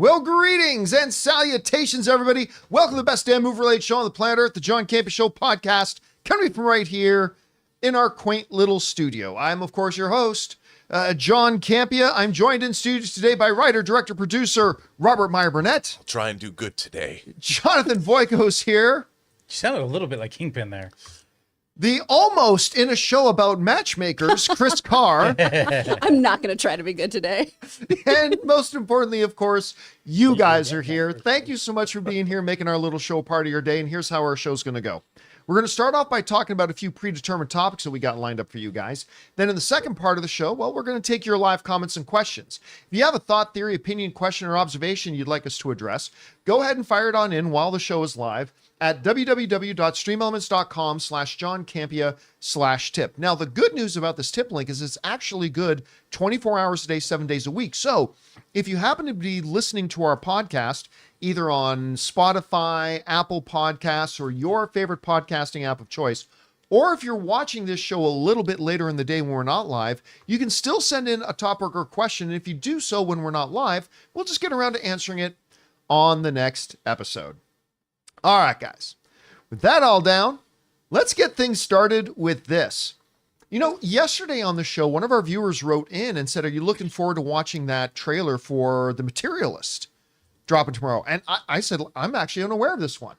Well, greetings and salutations, everybody. Welcome to the best damn movie-related show on the planet Earth, the John Campea Show podcast, coming from right here in our quaint little studio. I'm, of course, your host, John Campea. I'm joined in studios today by writer, director, producer, Robert Meyer Burnett. I'll try and do good today. Jonathan Voico's here. You sounded a little bit like Kingpin there. The almost in a show about matchmakers, Chris Carr. I'm not going to try to be good today. And most importantly, of course, you guys are here. Thank you so much for being here, making our little show part of your day. And here's how our show's going to go. We're going to start off by talking about a few predetermined topics that we got lined up for you guys. Then in the second part of the show, well, we're going to take your live comments and questions. If you have a thought, theory, opinion, question, or observation you'd like us to address, go ahead and fire it on in while the show is live at www.streamelements.com/JohnCampea/tip. Now, the good news about this tip link is it's actually good 24 hours a day, 7 days a week. So if you happen to be listening to our podcast, either on Spotify, Apple Podcasts, or your favorite podcasting app of choice, or if you're watching this show a little bit later in the day when we're not live, you can still send in a topic or question. And if you do so when we're not live, we'll just get around to answering it on the next episode. All right, guys, with that all down, let's get things started with this. You know, yesterday on the show, one of our viewers wrote in and said, are you looking forward to watching that trailer for The Materialist dropping tomorrow? And I said, I'm actually unaware of this one.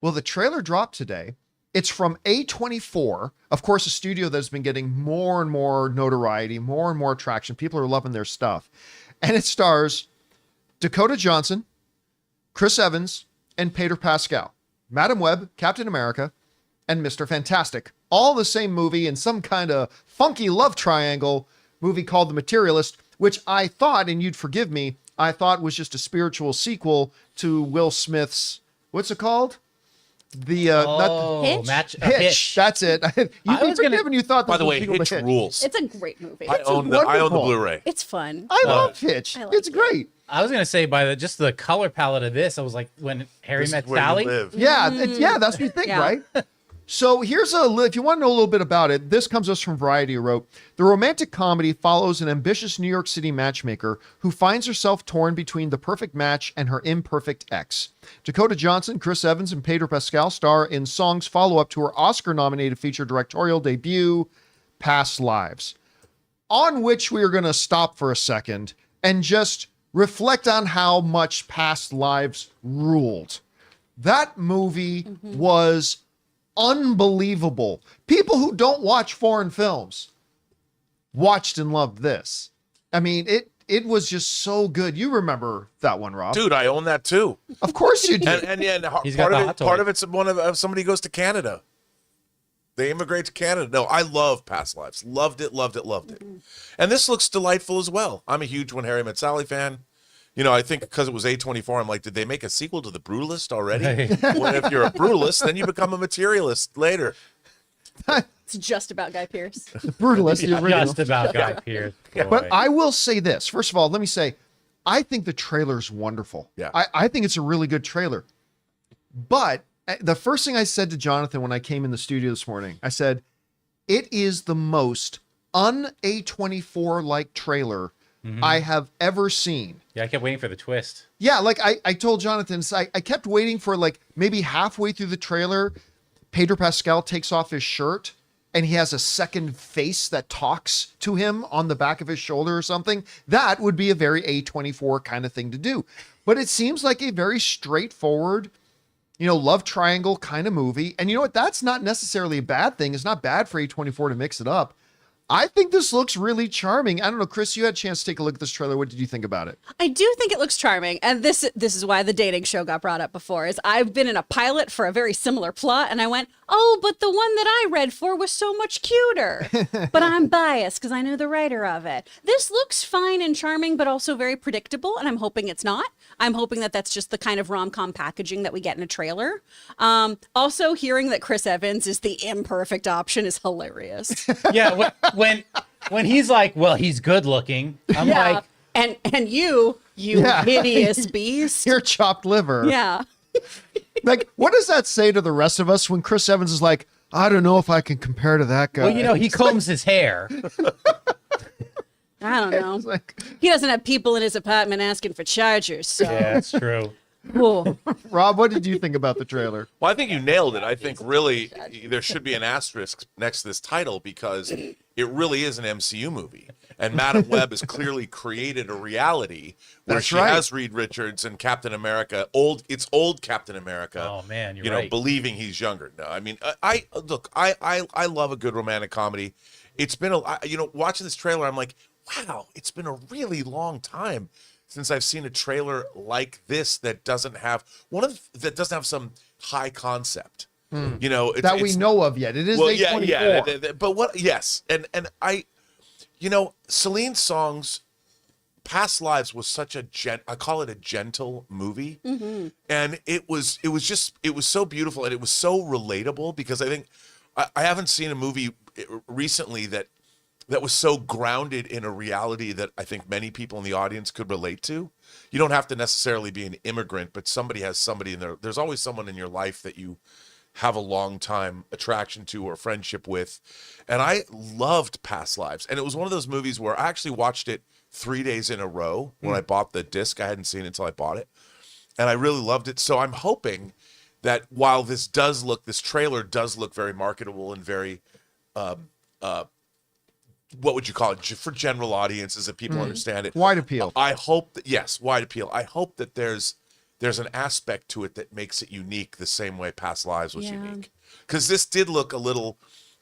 Well, the trailer dropped today. It's from A24, of course, a studio that's been getting more and more notoriety, more and more traction. People are loving their stuff. And it stars Dakota Johnson, Chris Evans, and Pedro Pascal, Madam Web, Captain America, and Mr. Fantastic. All the same movie in some kind of funky love triangle movie called The Materialist, which I thought, and you'd forgive me, I thought was just a spiritual sequel to Will Smith's, what's it called? The Hitch? That's it. You'd be forgiven. You thought this By the was way, a sequel to Hitch rules. It's a great movie. I own the Blu-ray. It's fun. I love Hitch. I like It's it. great. I was gonna say by just the color palette of this, I was like when Harry This met is where you Sally. live. Yeah, yeah, that's what you think, Yeah. right? So here's if you want to know a little bit about it, this comes us from Variety, who wrote, the romantic comedy follows an ambitious New York City matchmaker who finds herself torn between the perfect match and her imperfect ex. Dakota Johnson, Chris Evans, and Pedro Pascal star in Song's follow-up to her Oscar-nominated feature directorial debut, Past Lives, on which we are going to stop for a second and just reflect on how much Past Lives ruled. That movie was unbelievable. People who don't watch foreign films watched and loved this. I mean, it was just so good. You remember that one, Rob? Dude, I own that too. Of course you do. And He's got part the of hot it, toy. part of it's one of somebody goes to Canada. They immigrate to Canada. No, I love Past Lives. Loved it. And this looks delightful as well. I'm a huge When Harry Met Sally fan. You know, I think because it was A24, I'm like, did they make a sequel to The Brutalist already? Well, if you're a brutalist, then you become a materialist later. It's just about Guy Pearce. The Brutalist, the original. Just about Guy Pearce. But boy. I will say this. First of all, let me say, I think the trailer's wonderful. Yeah. I think it's a really good trailer. But the first thing I said to Jonathan when I came in the studio this morning, I said, it is the most un-A24-like trailer I have ever seen. Yeah, I kept waiting for the twist. Yeah, like I told Jonathan, so I kept waiting for like maybe halfway through the trailer, Pedro Pascal takes off his shirt and he has a second face that talks to him on the back of his shoulder or something. That would be a very A24 kind of thing to do. But it seems like a very straightforward, you know, love triangle kind of movie. And you know what? That's not necessarily a bad thing. It's not bad for A24 to mix it up. I think this looks really charming. I don't know, Chris, you had a chance to take a look at this trailer. What did you think about it? I do think it looks charming, and this is why the dating show got brought up before. Is I've been in a pilot for a very similar plot, and I went, oh, but the one that I read for was so much cuter. But I'm biased because I know the writer of it. This looks fine and charming, but also very predictable, and I'm hoping it's not. I'm hoping that that's just the kind of rom-com packaging that we get in a trailer. Also, hearing that Chris Evans is the imperfect option is hilarious. Yeah, when he's like, well, he's good looking. I'm like, and you hideous beast. Your chopped liver. Yeah. Like, what does that say to the rest of us when Chris Evans is like, I don't know if I can compare to that guy? well, you know, he combs his hair. I don't know. It's like, He doesn't have people in his apartment asking for chargers. So. Yeah, that's true. Whoa. Rob, what did you think about the trailer? Well, I think you nailed it. I think really there should be an asterisk next to this title because it really is an MCU movie. And Madam Web has clearly created a reality where That's she right. has Reed Richards and Captain America, old Captain America. Oh man, you're you know, right. believing he's younger. No, I mean, I love a good romantic comedy. It's been watching this trailer, I'm like, wow, it's been a really long time since I've seen a trailer like this that doesn't have some high concept. You know, That we know of yet. It is well, A24. yeah. But what? Yes, and Celine's songs, "Past Lives" was such I call it a gentle movie, and it was so beautiful and it was so relatable because I think I haven't seen a movie recently that was so grounded in a reality that I think many people in the audience could relate to. You don't have to necessarily be an immigrant, but somebody has somebody in there. There's always someone in your life that you have a long time attraction to or friendship with. And I loved Past Lives. And it was one of those movies where I actually watched it 3 days in a row when I bought the disc. I hadn't seen it until I bought it. And I really loved it. So I'm hoping that while this trailer does look very marketable and very, what would you call it, for general audiences that people understand it. Wide appeal. I hope that, yes, wide appeal. I hope that there's an aspect to it that makes it unique the same way Past Lives was unique. Because this did look a little,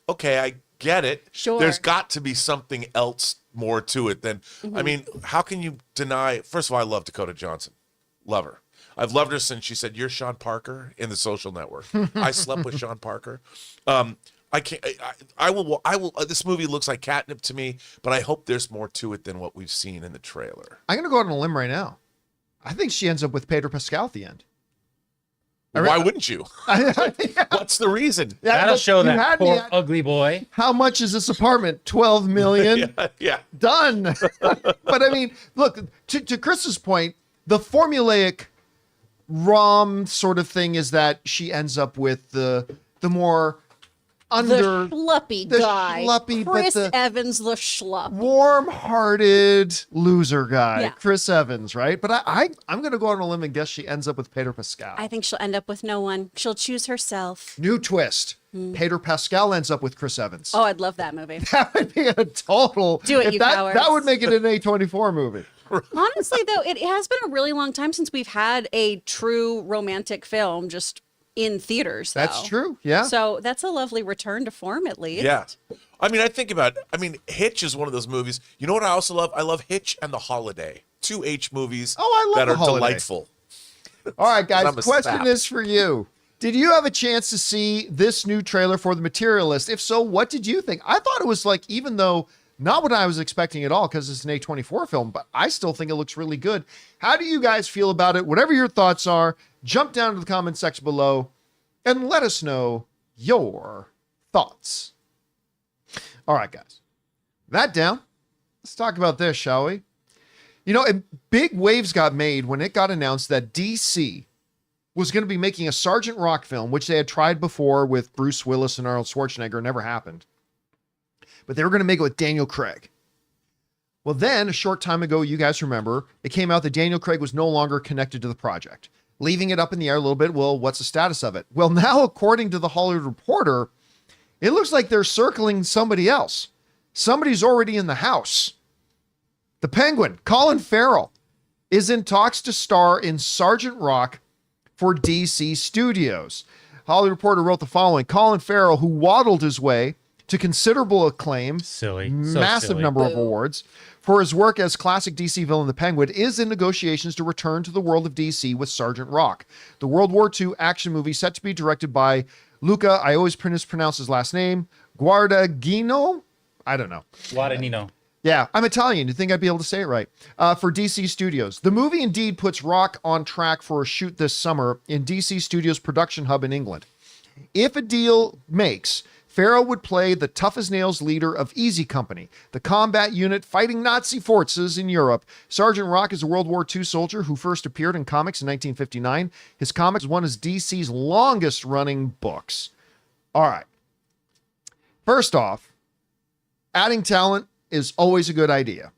okay, I get it. Sure. There's got to be something else more to it than, I mean, how can you deny, first of all, I love Dakota Johnson. Love her. I've loved her since she said, "You're Sean Parker" in The Social Network. I slept with Sean Parker. I can't. I will. This movie looks like catnip to me, but I hope there's more to it than what we've seen in the trailer. I'm going to go out on a limb right now. I think she ends up with Pedro Pascal at the end. Why wouldn't you? What's the reason? That'll show you that had me poor at- ugly boy. How much is this apartment? 12 million. Yeah. Done. But I mean, look, to Chris's point, the formulaic rom sort of thing is that she ends up with the more The schluppy the guy. schluppy, but Chris the- Evans, the schlup. warm-hearted loser guy, Yeah. Chris Evans, right? But I'm going to go on a limb and guess she ends up with Pedro Pascal. I think she'll end up with no one. She'll choose herself. New twist. Pedro Pascal ends up with Chris Evans. Oh, I'd love that movie. That would be a total. Do it, if you that, cowards. that would make it an A24 movie. Honestly, though, it has been a really long time since we've had a true romantic film just in theaters. That's though. true. Yeah. So that's a lovely return to form, at least. Yeah. I mean, Hitch is one of those movies. You know what I also love? I love Hitch and The Holiday. 2 H movies Oh, I love that The are Holiday. delightful. All right, guys. I'm a Question sap. is for you. Did you have a chance to see this new trailer for The Materialist? If so, what did you think? I thought it was like, even though not what I was expecting at all, because it's an A24 film, but I still think it looks really good. How do you guys feel about it? Whatever your thoughts are, jump down to the comment section below and let us know your thoughts. All right, guys. That down. Let's talk about this, shall we? You know, big waves got made when it got announced that DC was going to be making a Sergeant Rock film, which they had tried before with Bruce Willis and Arnold Schwarzenegger. It never happened. But they were going to make it with Daniel Craig. Well, then, a short time ago, you guys remember, it came out that Daniel Craig was no longer connected to the project, leaving it up in the air a little bit. Well, what's the status of it? Well, now, according to the Hollywood Reporter, it looks like they're circling somebody else. Somebody's already in the house. The Penguin, Colin Farrell, is in talks to star in Sergeant Rock for DC Studios. Hollywood Reporter wrote the following: Colin Farrell, who waddled his way to considerable acclaim, Silly. So massive silly. number of awards, for his work as classic DC villain the Penguin, is in negotiations to return to the world of DC with Sergeant Rock, the World War II action movie set to be directed by Luca, I always pronounce his last name, Guadagnino? I don't know. Guadagnino. Yeah, I'm Italian. You'd think I'd be able to say it right. For DC Studios. The movie indeed puts Rock on track for a shoot this summer in DC Studios' production hub in England. If a deal makes, Farrell would play the tough-as-nails leader of Easy Company, the combat unit fighting Nazi forces in Europe. Sergeant Rock is a World War II soldier who first appeared in comics in 1959. His comics was one of DC's longest-running books. All right. First off, adding talent is always a good idea.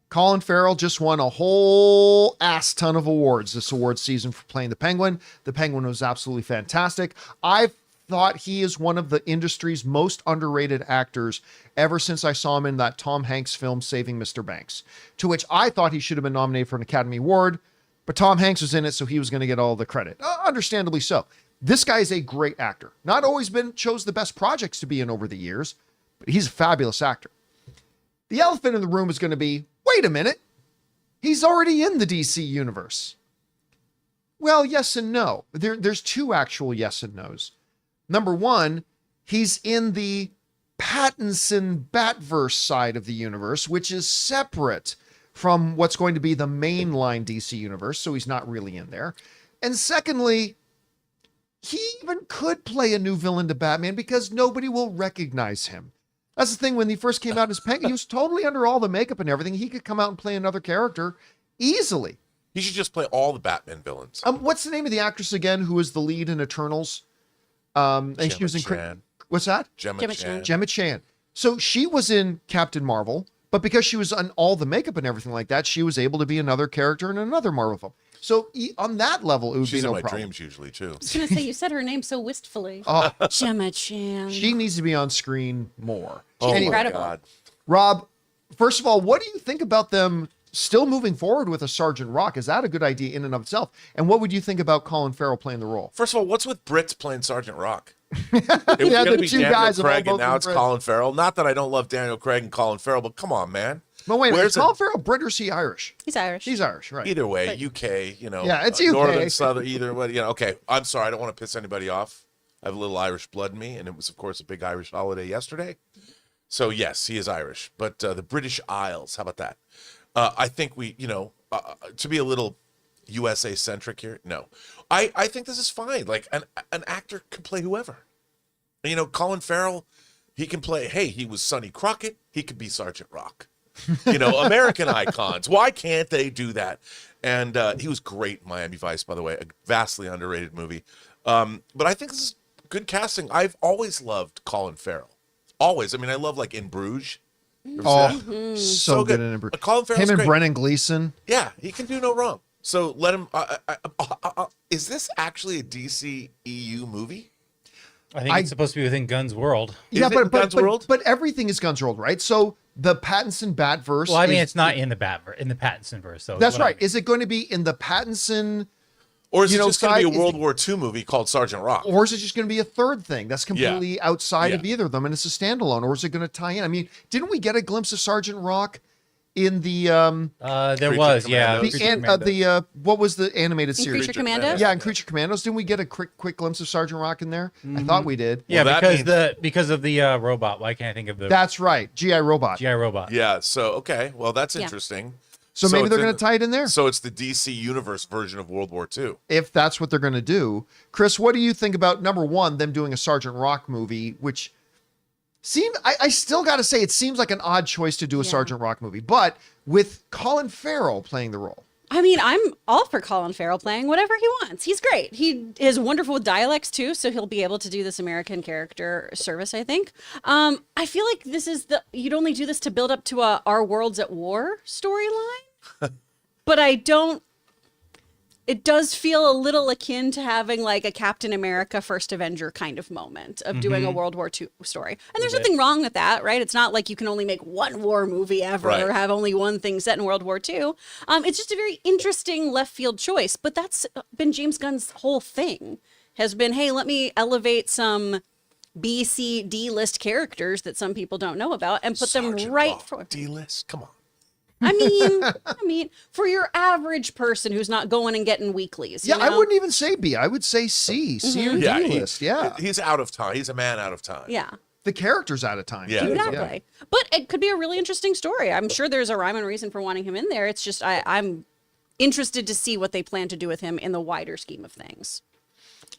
Colin Farrell just won a whole ass ton of awards this award season for playing the Penguin. The Penguin was absolutely fantastic. I thought he is one of the industry's most underrated actors ever since I saw him in that Tom Hanks film, Saving Mr. Banks, to which I thought he should have been nominated for an Academy Award, but Tom Hanks was in it, so he was going to get all the credit. Understandably so. This guy is a great actor. Not always chose the best projects to be in over the years, but he's a fabulous actor. The elephant in the room is going to be, wait a minute, he's already in the DC universe. Well, yes and no. There's two actual yes and no's. Number one, he's in the Pattinson Batverse side of the universe, which is separate from what's going to be the mainline DC universe, so he's not really in there. And secondly, he even could play a new villain to Batman because nobody will recognize him. That's the thing. When he first came out as Penguin, he was totally under all the makeup and everything. He could come out and play another character easily. He should just play all the Batman villains. What's the name of the actress again who was the lead in Eternals? And she was in Chan. what's that? Gemma Chan. Gemma Chan. So she was in Captain Marvel, but because she was on all the makeup and everything like that, she was able to be another character in another Marvel film. So on that level, it would She's be no in my problem. dreams usually too. I was gonna say you said her name so wistfully. Oh, Gemma Chan. she needs to be on screen more. Oh Anyway, my incredible. God. Rob, first of all, what do you think about them still moving forward with a Sergeant Rock? Is that a good idea in and of itself? And what would you think about Colin Farrell playing the role? First of all, what's with Brits playing Sergeant Rock? Yeah, gonna the be two Daniel guys have all Craig, and both now been it's Brits. Colin Farrell. Not that I don't love Daniel Craig and Colin Farrell, but come on, man. But wait a minute, Where's is Colin Farrell Brit or is he Irish? He's Irish. He's Irish, right? Either way, UK, Yeah, it's UK. Northern, Southern, either way. Okay, I'm sorry, I don't want to piss anybody off. I have a little Irish blood in me, and it was, of course, a big Irish holiday yesterday. So yes, he is Irish, but the British Isles, how about that? I think we, to be a little USA centric here, no, I think this is fine. Like an actor can play whoever. Colin Farrell, he can play. Hey, he was Sonny Crockett. He could be Sergeant Rock. American icons. Why can't they do that? And he was great in Miami Vice, by the way, a vastly underrated movie. But I think this is good casting. I've always loved Colin Farrell. Always. I mean, I love like In Bruges. You ever see that? So good in Bruges. Colin Farrell's Him and great. Brennan Gleeson. Yeah, he can do no wrong. So let him. Is this actually a DC EU movie? I think it's supposed to be within Gunn's world. Yeah, Is it Gunn's World? but everything is Gunn's World, right? So the Pattinson Batverse. Well, I mean, is- it's not in the Pattinson verse. So That's what I right. mean. Is it going to be in the Pattinson, Or is it just going to side- be a World War II movie called Sergeant Rock? or is it just going to be a third thing that's completely outside of Yeah. either of them, and it's a standalone, or is it going to tie in? I mean, didn't we get a glimpse of Sergeant Rock in the There Creature was, yeah. Commandos. Creature what was the animated In series? Creature Commandos? Yeah, in Creature Commandos, didn't we get a quick glimpse of Sergeant Rock in there? I thought we did. Yeah, Well, that because of the robot. Why can't I think of the That's right, GI Robot. GI robot? Yeah. So okay, well that's Yeah. interesting. So maybe it's they're in going to tie it in there. So it's the DC Universe version of World War II. If that's what they're going to do. Chris, what do you think about, number one, them doing a Sergeant Rock movie, which I still got to say, it seems like an odd choice to do a Yeah. Sergeant Rock movie, but with Colin Farrell playing the role. I mean, I'm all for Colin Farrell playing whatever he wants. He's great. He is wonderful with dialects too, so he'll be able to do this American character service, I think. I feel like you'd only do this to build up to a Our Worlds at War storyline. But it does feel a little akin to having like a Captain America First Avenger kind of moment of doing a World War II story. And there's nothing wrong with that, right? It's not like you can only make one war movie ever Right. or have only one thing set in World War II. It's just a very interesting left field choice, but that's been James Gunn's whole thing has been, hey, let me elevate some B, C, D list characters that some people don't know about and put them right for D-list. Come on. I mean, for your average person who's not going and getting weeklies. Yeah, you I know? wouldn't even say B. I would say C. C or D list. Yeah. He's out of time. He's a man out of time. Yeah, The character's out of time. Yeah. too. exactly. But it could be a really interesting story. I'm sure there's a rhyme and reason for wanting him in there. It's just I'm interested to see what they plan to do with him in the wider scheme of things.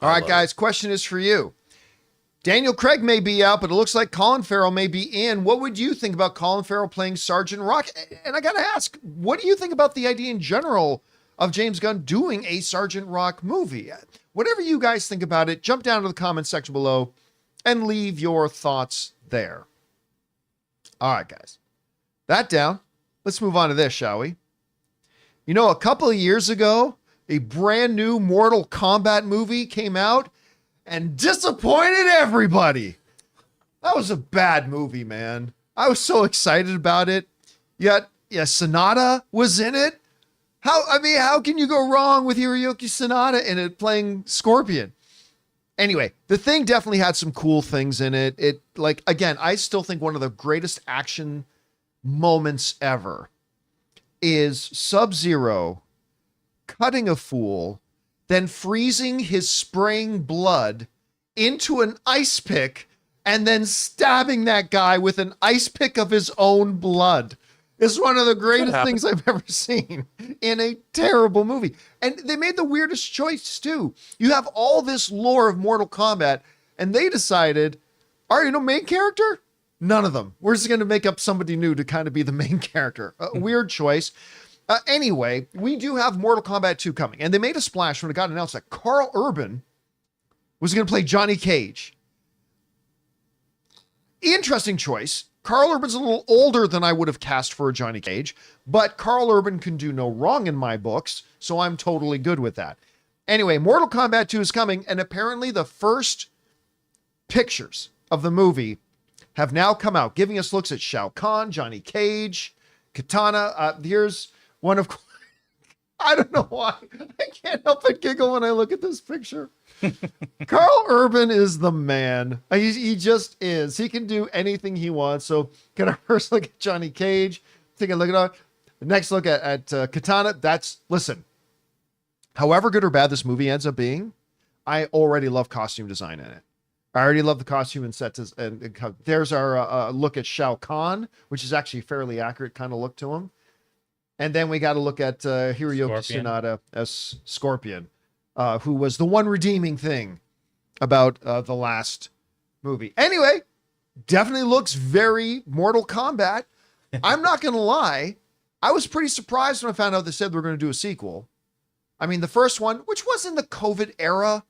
All right, guys, question is for you. Daniel Craig may be out, but it looks like Colin Farrell may be in. What would you think about Colin Farrell playing Sergeant Rock? And I got to ask, what do you think about the idea in general of James Gunn doing a Sergeant Rock movie? Whatever you guys think about it, jump down to the comment section below and leave your thoughts there. All right, guys. That down. let's move on to this, shall we? You know, a couple of years ago, a brand new Mortal Kombat movie came out and disappointed everybody. That was a bad movie, man. I was so excited about it. Yet, yeah, Sonata was in it. How can you go wrong with Hiroyuki Sanada in it playing Scorpion? Anyway, the thing definitely had some cool things in it. Again, I still think one of the greatest action moments ever is Sub-Zero cutting a fool, then freezing his spraying blood into an ice pick and then stabbing that guy with an ice pick of his own blood. It's one of the greatest things I've ever seen in a terrible movie. And they made the weirdest choice too. You have all this lore of Mortal Kombat and they decided, all right, main character? None of them. We're just going to make up somebody new to kind of be the main character. A weird choice. Anyway, we do have Mortal Kombat 2 coming. And they made a splash when it got announced that Carl Urban was going to play Johnny Cage. Interesting choice. Carl Urban's a little older than I would have cast for a Johnny Cage, but Carl Urban can do no wrong in my books, so I'm totally good with that. Anyway, Mortal Kombat 2 is coming, and apparently the first pictures of the movie have now come out, giving us looks at Shao Kahn, Johnny Cage, Katana. Here's one of... I don't know why. I can't help but giggle when I look at this picture. Carl Urban is the man. He just is. He can do anything he wants. So can I first look at Johnny Cage? Take a look at the next look at Katana. Listen, however good or bad this movie ends up being, I already love costume design in it. I already love the costume and sets. And there's our look at Shao Kahn, which is actually a fairly accurate kind of look to him. And then we got to look at Hiroyuki Sanada as Scorpion, who was the one redeeming thing about the last movie. Anyway, definitely looks very Mortal Kombat. I'm not going to lie. I was pretty surprised when I found out they said they were going to do a sequel. I mean, the first one, which was in the COVID era,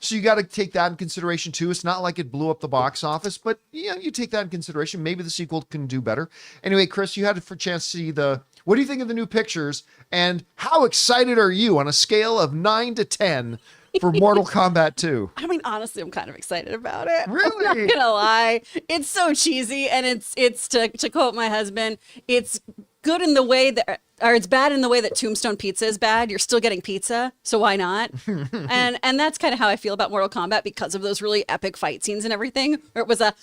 so you got to take that in consideration too. It's not like it blew up the box office, but you take that in consideration. Maybe the sequel can do better. Anyway, Chris, you had a chance to see what do you think of the new pictures, and how excited are you on a scale of 9 to 10 for Mortal Kombat 2? I mean, honestly, I'm kind of excited about it. Really? I'm not gonna lie. It's so cheesy, and it's to quote my husband, it's good in the way that, or it's bad in the way that Tombstone Pizza is bad. You're still getting pizza, so why not? and that's kind of how I feel about Mortal Kombat because of those really epic fight scenes and everything. Where it was a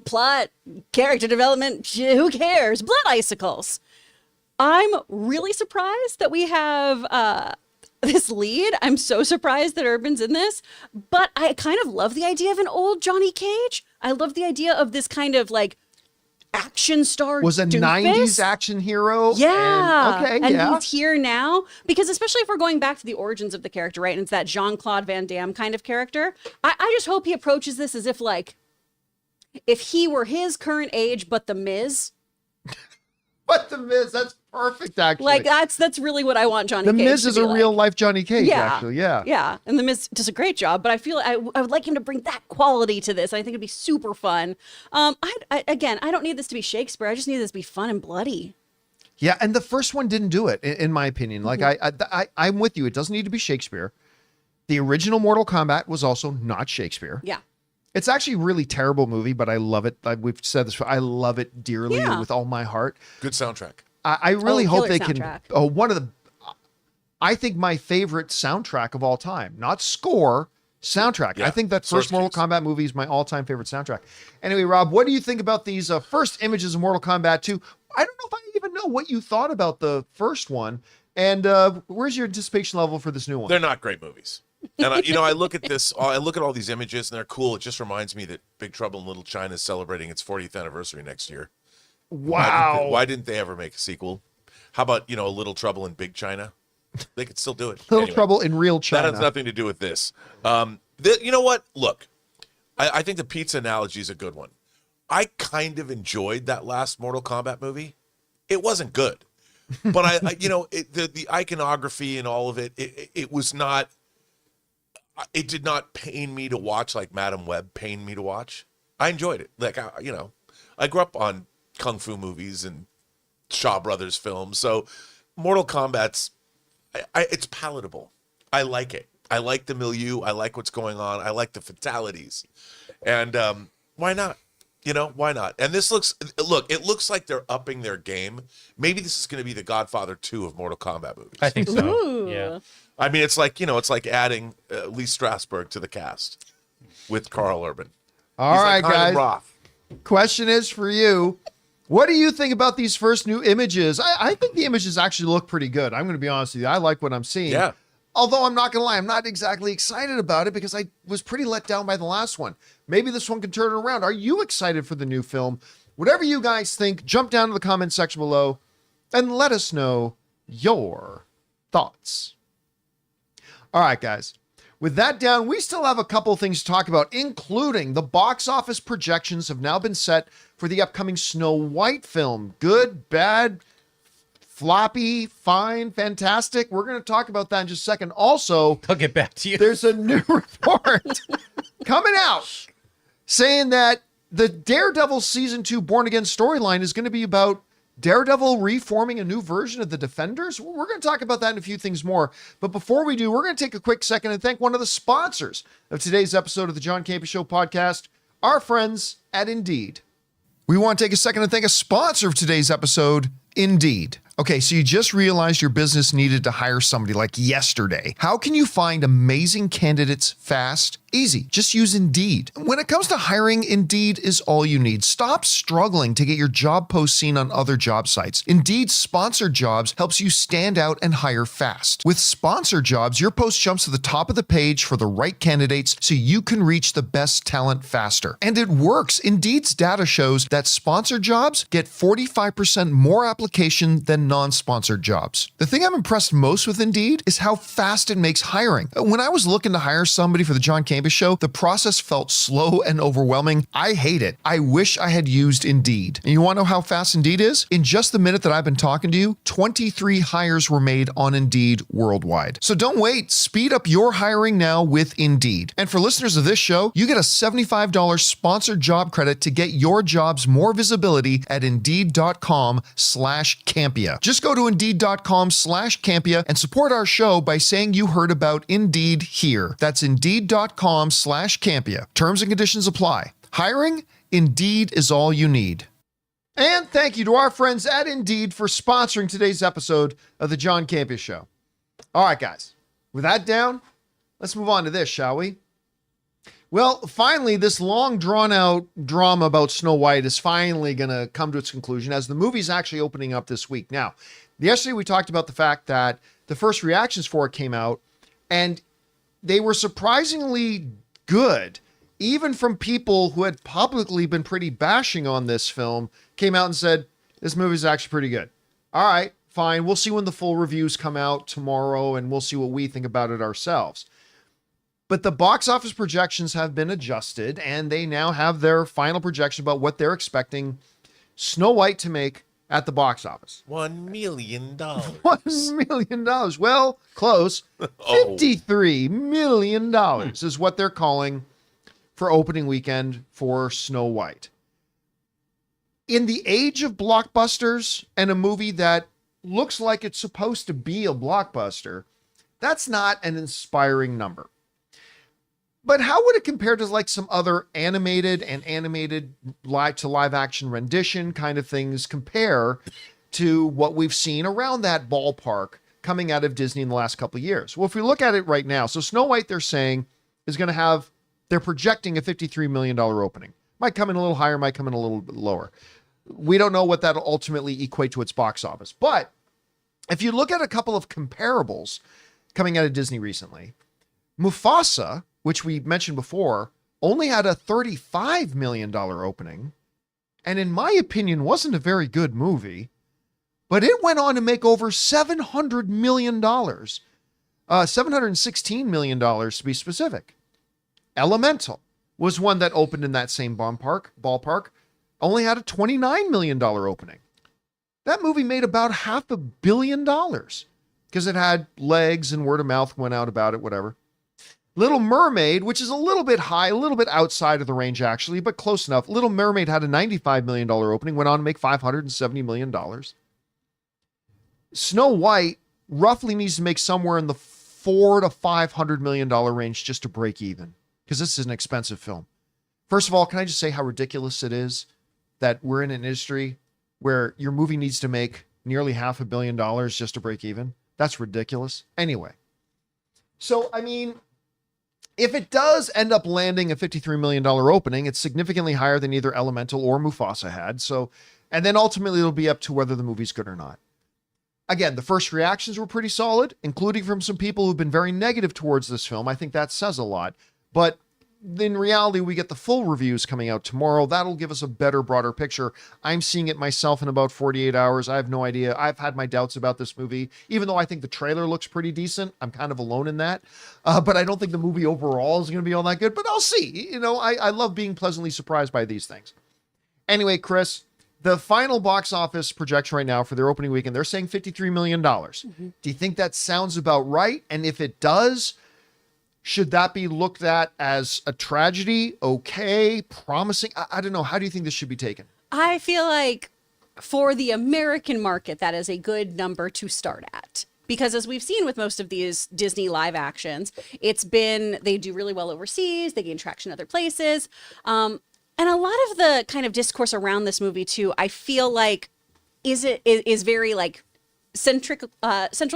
plot, character development, who cares? Blood icicles. I'm really surprised that we have this lead. I'm so surprised that Urban's in this, but I kind of love the idea of an old Johnny Cage. I love the idea of this kind of like action star was a doofus. 90s action hero. Yeah. And he's here now because especially if we're going back to the origins of the character, right? And it's that Jean-Claude Van Damme kind of character. I just hope he approaches this as if like, if he were his current age, but the Miz. But the Miz, that's perfect, actually. Like that's really what I want Johnny Cage to be The Miz is a like. real life Johnny Cage, actually. Yeah. Yeah. And the Miz does a great job, but I feel I would like him to bring that quality to this. I think it'd be super fun. I don't need this to be Shakespeare. I just need this to be fun and bloody. Yeah, and the first one didn't do it, in my opinion. Like I'm with you. It doesn't need to be Shakespeare. The original Mortal Kombat was also not Shakespeare. Yeah. It's actually a really terrible movie, but I love it. We've said this. I love it dearly with all my heart. Good soundtrack. I really hope they soundtrack. can. I think my favorite soundtrack of all time, not score, soundtrack. Yeah, I think that first Mortal Kombat movie is my all-time favorite soundtrack. Anyway, Rob, what do you think about these first images of Mortal Kombat 2? I don't know if I even know what you thought about the first one, and where's your anticipation level for this new one? They're not great movies. And I look at this, I look at all these images and they're cool. It just reminds me that Big Trouble in Little China is celebrating its 40th anniversary next year. Wow. Why didn't they ever make a sequel? How about, a Little Trouble in Big China? They could still do it. Little Trouble in Real China. That has nothing to do with this. You know what? Look, I think the pizza analogy is a good one. I kind of enjoyed that last Mortal Kombat movie. It wasn't good. But the iconography and all of it, it was not... It did not pain me to watch like Madam Web pained me to watch. I enjoyed it. Like, I grew up on Kung Fu movies and Shaw Brothers films. So Mortal Kombat's, it's palatable. I like it. I like the milieu. I like what's going on. I like the fatalities. And why not? You know, why not? And this it looks like they're upping their game. Maybe this is going to be the Godfather 2 of Mortal Kombat movies. I think so. Ooh. Yeah. I mean, it's like, it's like adding Lee Strasberg to the cast with Carl Urban. All He's right, like Hyman guys. Roth. Question is for you. What do you think about these first new images? I think the images actually look pretty good. I'm going to be honest with you. I like what I'm seeing. Yeah. Although I'm not going to lie, I'm not exactly excited about it because I was pretty let down by the last one. Maybe this one can turn it around. Are you excited for the new film? Whatever you guys think, jump down to the comment section below and let us know your thoughts. All right, guys. With that down, we still have a couple of things to talk about, including the box office projections have now been set for the upcoming Snow White film. Good, bad, floppy, fine, fantastic. We're going to talk about that in just a second. Also, I'll get back to you. there's a new report coming out saying that the Daredevil Season 2 Born Again storyline is going to be about Daredevil reforming a new version of the Defenders. We're going to talk about that and a few things more. But before we do, we're going to take a quick second and thank one of the sponsors of today's episode of the John Campea Show podcast, our friends at Indeed. We want to take a second and thank a sponsor of today's episode, Indeed. Okay, so you just realized your business needed to hire somebody like yesterday. How can you find amazing candidates fast? Easy. Just use Indeed. When it comes to hiring, Indeed is all you need. Stop struggling to get your job post seen on other job sites. Indeed's sponsored jobs helps you stand out and hire fast. With sponsored jobs, your post jumps to the top of the page for the right candidates so you can reach the best talent faster. And it works. Indeed's data shows that sponsored jobs get 45% more application than non-sponsored jobs. The thing I'm impressed most with Indeed is how fast it makes hiring. When I was looking to hire somebody for the John Campea Show, the process felt slow and overwhelming. I hate it. I wish I had used Indeed. And you want to know how fast Indeed is? In just the minute that I've been talking to you, 23 hires were made on Indeed worldwide. So don't wait. Speed up your hiring now with Indeed. And for listeners of this show, you get a $75 sponsored job credit to get your jobs more visibility at Indeed.com/Campea. Just go to Indeed.com/Campea and support our show by saying you heard about Indeed here. That's Indeed.com/Campea. Terms and conditions apply. Hiring? Indeed is all you need. And thank you to our friends at Indeed for sponsoring today's episode of the John Campea Show. All right, guys. With that down, let's move on to this, shall we? Well, finally, this long drawn-out drama about Snow White is finally going to come to its conclusion as the movie's actually opening up this week. Now, yesterday we talked about the fact that the first reactions for it came out, and they were surprisingly good. Even from people who had publicly been pretty bashing on this film, came out and said, this movie's actually pretty good. All right, fine. We'll see when the full reviews come out tomorrow, and we'll see what we think about it ourselves. But the box office projections have been adjusted, and they now have their final projection about what they're expecting Snow White to make at the box office. $1 million. $1 million. Well, close. $53 million is what they're calling for opening weekend for Snow White. In the age of blockbusters and a movie that looks like it's supposed to be a blockbuster, that's not an inspiring number. But how would it compare to like some other animated live to live action rendition kind of things compare to what we've seen around that ballpark coming out of Disney in the last couple of years? Well, if we look at it right now, so Snow White, they're saying, is going to have, they're projecting a $53 million opening. Might come in a little higher, might come in a little bit lower. We don't know what that'll ultimately equate to its box office. But if you look at a couple of comparables coming out of Disney recently, Mufasa, which we mentioned before, only had a $35 million opening, and in my opinion, wasn't a very good movie, but it went on to make over $700 million, $716 million to be specific. Elemental was one that opened in that same ballpark, only had a $29 million opening. That movie made about $500 million because it had legs and word of mouth went out about it, whatever. Little Mermaid, which is a little bit high, a little bit outside of the range actually, but close enough. Little Mermaid had a $95 million opening, went on to make $570 million. Snow White roughly needs to make somewhere in the $400 to $500 million range just to break even, because this is an expensive film. First of all, can I just say how ridiculous it is that we're in an industry where your movie needs to make nearly $500 million just to break even? That's ridiculous. Anyway, so, I mean, if it does end up landing a $53 million opening, it's significantly higher than either Elemental or Mufasa had. So, and then ultimately it'll be up to whether the movie's good or not. Again, the first reactions were pretty solid, including from some people who've been very negative towards this film. I think that says a lot. But in reality, we get the full reviews coming out tomorrow. That'll give us a better, broader picture. I'm seeing it myself in about 48 hours. I have no idea. I've had my doubts about this movie, even though I think the trailer looks pretty decent. I'm kind of alone in that. But I don't think the movie overall is going to be all that good. But I'll see. You know, I love being pleasantly surprised by these things. Anyway, Chris, the final box office projection right now for their opening weekend, they're saying $53 million. Mm-hmm. Do you think that sounds about right? And if it does, should that be looked at as a tragedy? Okay, promising? I don't know. How do you think this should be taken? I feel like for the American market, that is a good number to start at. Because as we've seen with most of these Disney live actions, they do really well overseas, they gain traction other places. And a lot of the kind of discourse around this movie too, I feel like is very like central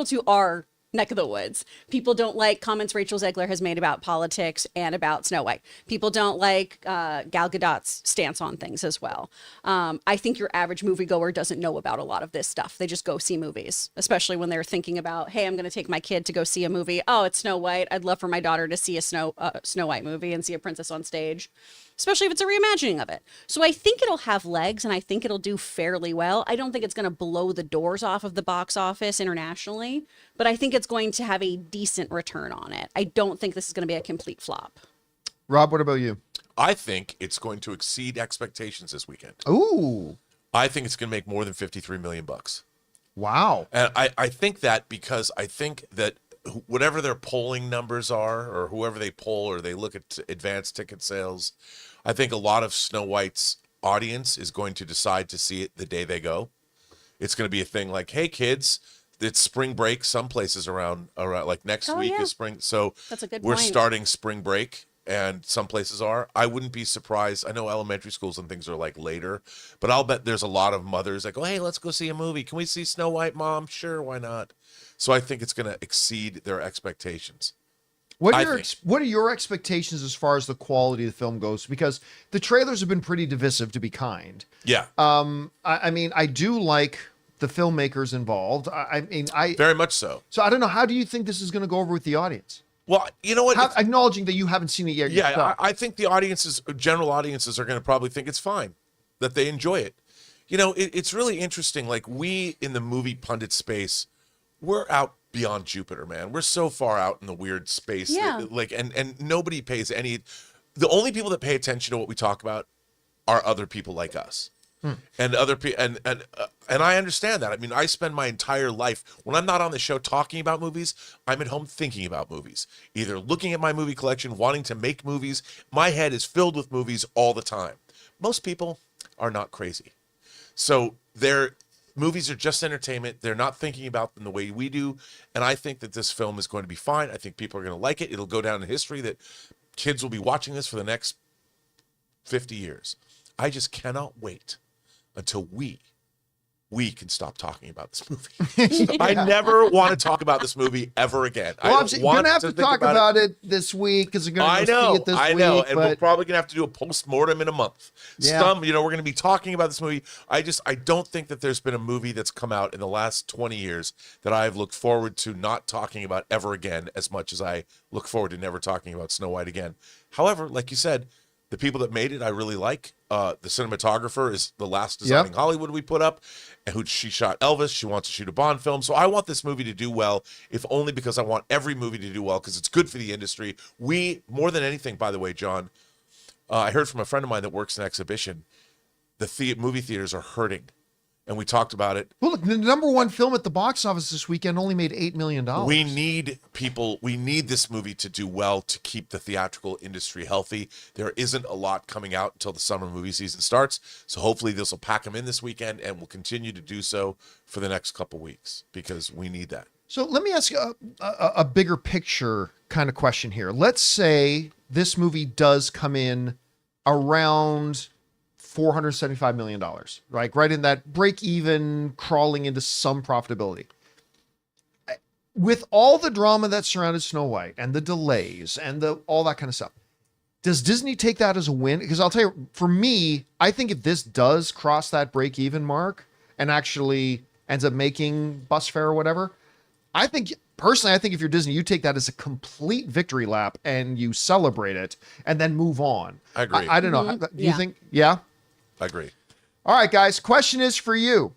to our neck of the woods. People don't like comments Rachel Zegler has made about politics and about Snow White. People don't like Gal Gadot's stance on things as well. I think your average moviegoer doesn't know about a lot of this stuff. They just go see movies, especially when they're thinking about, hey, I'm going to take my kid to go see a movie. Oh, it's Snow White. I'd love for my daughter to see a Snow White movie and see a princess on stage, especially if it's a reimagining of it. So I think it'll have legs and I think it'll do fairly well. I don't think it's going to blow the doors off of the box office internationally, but I think it's going to have a decent return on it. I don't think this is going to be a complete flop. Rob, what about you? I think it's going to exceed expectations this weekend. Ooh. I think it's going to make more than $53 million. Wow. And I think that because I think that whatever their polling numbers are, or whoever they poll, or they look at advanced ticket sales, I think a lot of Snow White's audience is going to decide to see it the day they go. It's going to be a thing like, hey, kids, it's spring break. Some places around like next week is spring. So that's a good we're point. starting spring break, and some places are. I wouldn't be surprised. I know elementary schools and things are like later, but I'll bet there's a lot of mothers that go, hey, let's go see a movie. Can we see Snow White, Mom? Sure, why not? So I think it's going to exceed their expectations. What are your expectations as far as the quality of the film goes? Because the trailers have been pretty divisive, to be kind. Yeah. I mean, I do like the filmmakers involved. I very much so. So I don't know. How do you think this is going to go over with the audience? Well, you know what? Acknowledging that you haven't seen it yet. Yeah, I think the general audiences are going to probably think it's fine, that they enjoy it. You know, it's really interesting. Like, we in the movie pundit space, we're out beyond Jupiter, man. We're so far out in the weird space. Yeah. And nobody pays any. The only people that pay attention to what we talk about are other people like us. And other people, and I understand that. I mean, I spend my entire life, when I'm not on the show talking about movies, I'm at home thinking about movies, either looking at my movie collection, wanting to make movies. My head is filled with movies all the time. Most people are not crazy, so their movies are just entertainment. They're not thinking about them the way we do, and I think that this film is going to be fine. I think people are going to like it. It'll go down in history that kids will be watching this for the next 50 years. I just cannot wait until we can stop talking about this movie. I never want to talk about this movie ever again. Well, you're going to have to talk about it this week because you're going to see it this week. I know, and we're probably going to have to do a post-mortem in a month. Yeah. We're going to be talking about this movie. I don't think that there's been a movie that's come out in the last 20 years that I've looked forward to not talking about ever again as much as I look forward to never talking about Snow White again. However, like you said, the people that made it, I really like. The cinematographer is the last Designing Hollywood we put up, and she shot Elvis. She wants to shoot a Bond film. So I want this movie to do well, if only because I want every movie to do well, because it's good for the industry. More than anything, by the way, John, I heard from a friend of mine that works in exhibition, the movie theaters are hurting. and we talked about it. Well, look, the number one film at the box office this weekend only made $8 million. We need this movie to do well to keep the theatrical industry healthy. There isn't a lot coming out until the summer movie season starts. So hopefully this will pack them in this weekend and will continue to do so for the next couple weeks because we need that. So let me ask you a bigger picture kind of question here. Let's say this movie does come in around $475 million, right in that break even, crawling into some profitability. With all the drama that surrounded Snow White and the delays and all that kind of stuff, does Disney take that as a win? Because I'll tell you, for me, I think if this does cross that break even mark and actually ends up making bus fare or whatever, I think if you're Disney, you take that as a complete victory lap and you celebrate it and then move on. I agree. I don't know. Do you think? Yeah. I agree. All right, guys. Question is for you.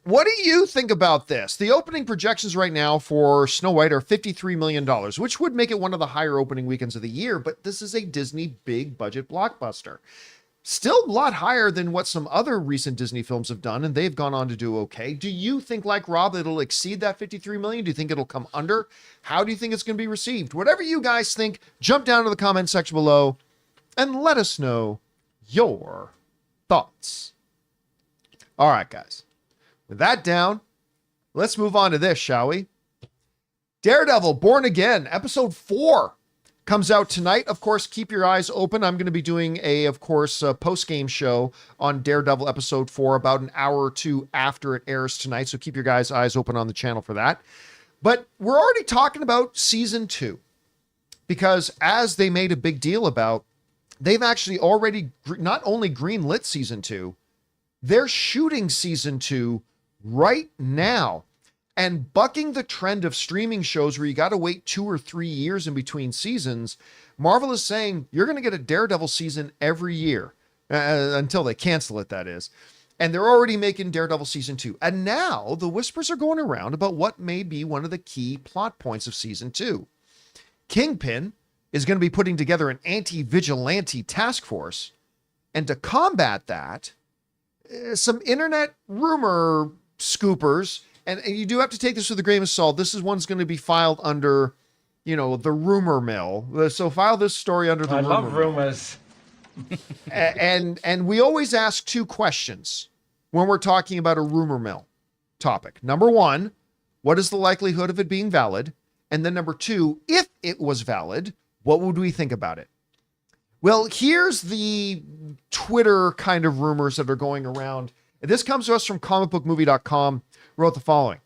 What do you think about this? The opening projections right now for Snow White are $53 million, which would make it one of the higher opening weekends of the year, but this is a Disney big budget blockbuster. Still a lot higher than what some other recent Disney films have done, and they've gone on to do okay. Do you think, like Rob, it'll exceed that $53 million? Do you think it'll come under? How do you think it's going to be received? Whatever you guys think, jump down to the comment section below and let us know your thoughts. All right, guys. With that down, let's move on to this, shall we? Daredevil, Born Again, episode 4 comes out tonight. Of course, keep your eyes open. I'm going to be doing a post-game show on Daredevil episode 4 about an hour or two after it airs tonight. So keep your guys' eyes open on the channel for that. But we're already talking about season 2 because as they made a big deal about, they've actually already not only greenlit season 2, they're shooting season 2 right now. And bucking the trend of streaming shows where you got to wait 2 or 3 years in between seasons, Marvel is saying you're going to get a Daredevil season every year until they cancel it, that is. And they're already making Daredevil season 2. And now the whispers are going around about what may be one of the key plot points of season 2. Kingpin is going to be putting together an anti-vigilante task force. And to combat that, some internet rumor scoopers, and you do have to take this with a grain of salt. This is one's going to be filed under, the rumor mill. So file this story under the rumor mill. I love rumors. and we always ask 2 questions when we're talking about a rumor mill topic. Number 1, what is the likelihood of it being valid? And then number 2, if it was valid, what would we think about it? Well, here's the Twitter kind of rumors that are going around. This comes to us from comicbookmovie.com. Wrote the following.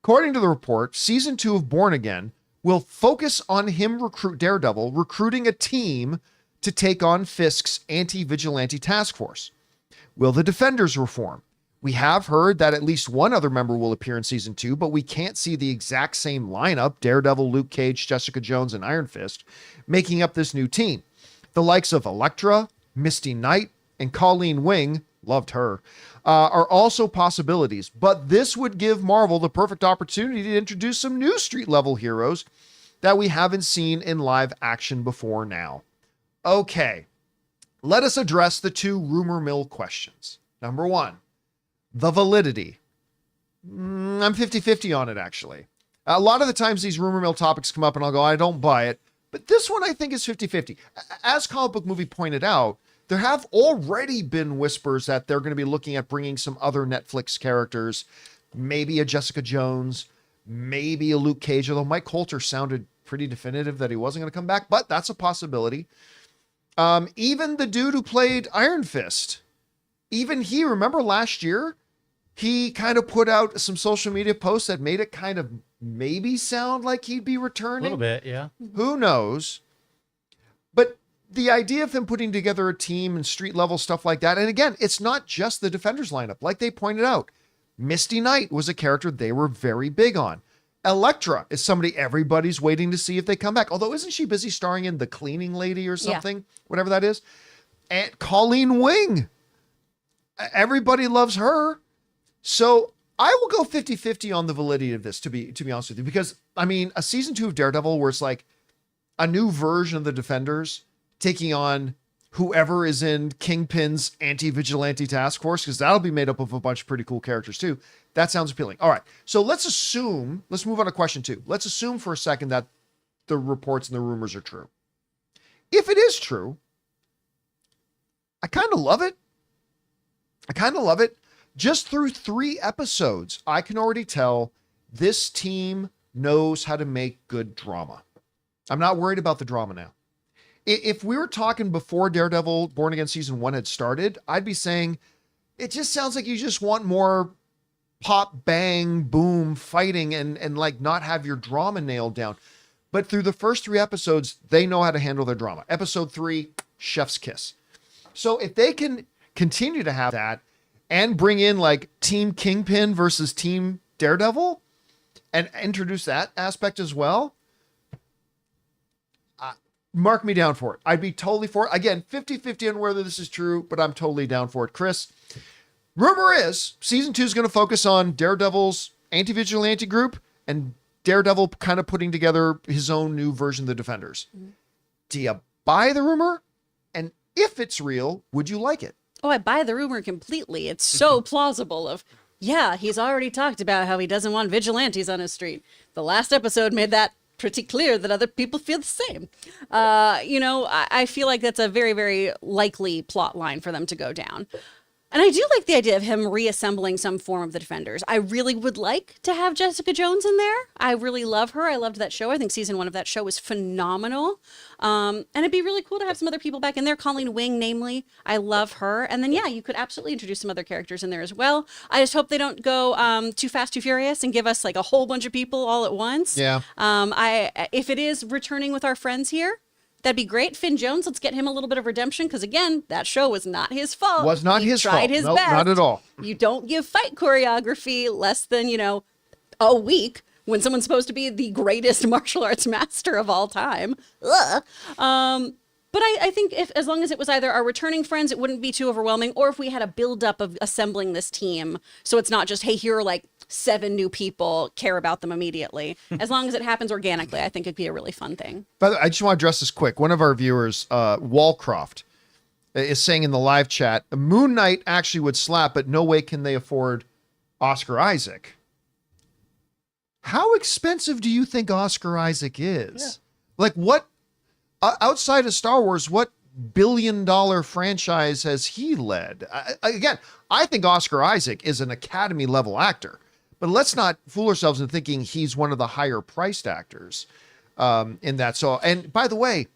According to the report, season 2 of Born Again will focus on Daredevil recruiting a team to take on Fisk's anti-vigilante task force. Will the Defenders reform? We have heard that at least one other member will appear in season 2, but we can't see the exact same lineup, Daredevil, Luke Cage, Jessica Jones, and Iron Fist, making up this new team. The likes of Elektra, Misty Knight, and Colleen Wing, loved her, are also possibilities. But this would give Marvel the perfect opportunity to introduce some new street-level heroes that we haven't seen in live action before now. Okay, let us address the 2 rumor mill questions. Number 1, the validity. I'm 50-50 on it, actually. A lot of the times these rumor mill topics come up and I'll go, I don't buy it. But this one I think is 50-50. As Comic Book Movie pointed out, there have already been whispers that they're going to be looking at bringing some other Netflix characters, maybe a Jessica Jones, maybe a Luke Cage, although Mike Coulter sounded pretty definitive that he wasn't going to come back, but that's a possibility. Even the dude who played Iron Fist, even he, remember last year, he kind of put out some social media posts that made it kind of maybe sound like he'd be returning. A little bit, yeah. Who knows? But the idea of him putting together a team and street level stuff like that. And again, it's not just the Defenders lineup. Like they pointed out, Misty Knight was a character they were very big on. Elektra is somebody everybody's waiting to see if they come back. Although isn't she busy starring in The Cleaning Lady or something? Yeah. Whatever that is. And Colleen Wing. Everybody loves her. So I will go 50-50 on the validity of this, to be honest with you. Because, I mean, a season 2 of Daredevil where it's like a new version of the Defenders taking on whoever is in Kingpin's anti-vigilante task force, because that'll be made up of a bunch of pretty cool characters too. That sounds appealing. All right. So let's move on to question 2. Let's assume for a second that the reports and the rumors are true. If it is true, I kind of love it. Just through 3 episodes, I can already tell this team knows how to make good drama. I'm not worried about the drama now. If we were talking before Daredevil Born Again Season 1 had started, I'd be saying, it just sounds like you just want more pop, bang, boom fighting and like not have your drama nailed down. But through the first 3 episodes, they know how to handle their drama. Episode 3, chef's kiss. So if they can continue to have that and bring in like Team Kingpin versus Team Daredevil and introduce that aspect as well, mark me down for it. I'd be totally for it. Again, 50-50 on whether this is true, but I'm totally down for it. Chris, rumor is season 2 is going to focus on Daredevil's anti-vigilante group and Daredevil kind of putting together his own new version of the Defenders. Do you buy the rumor? And if it's real, would you like it? Oh, I buy the rumor completely. It's so plausible of, yeah, he's already talked about how he doesn't want vigilantes on his street. The last episode made that pretty clear that other people feel the same. I feel like that's a very, very likely plot line for them to go down. And I do like the idea of him reassembling some form of the Defenders. I really would like to have Jessica Jones in there. I really love her. I loved that show. I think season 1 of that show was phenomenal. And it'd be really cool to have some other people back in there. Colleen Wing, namely. I love her. And then, yeah, you could absolutely introduce some other characters in there as well. I just hope they don't go too fast, too furious and give us like a whole bunch of people all at once. Yeah. If it is returning with our friends here, that'd be great. Finn Jones, let's get him a little bit of redemption because, again, that show was not his fault. Was not he his fault. tried his Nope, best. not at all. You don't give fight choreography less than, a week when someone's supposed to be the greatest martial arts master of all time. Ugh. But I think as long as it was either our returning friends, it wouldn't be too overwhelming, or if we had a buildup of assembling this team, so it's not just, hey, here are like 7 new people, care about them immediately. As long as it happens organically, I think it'd be a really fun thing. By the way, I just want to address this quick. One of our viewers, Wallcroft, is saying in the live chat, Moon Knight actually would slap, but no way can they afford Oscar Isaac. How expensive do you think Oscar Isaac is? Yeah. Like what, outside of Star Wars, what billion-dollar franchise has he led? I think Oscar Isaac is an Academy-level actor, but let's not fool ourselves in thinking he's one of the higher-priced actors in that. So, and by the way,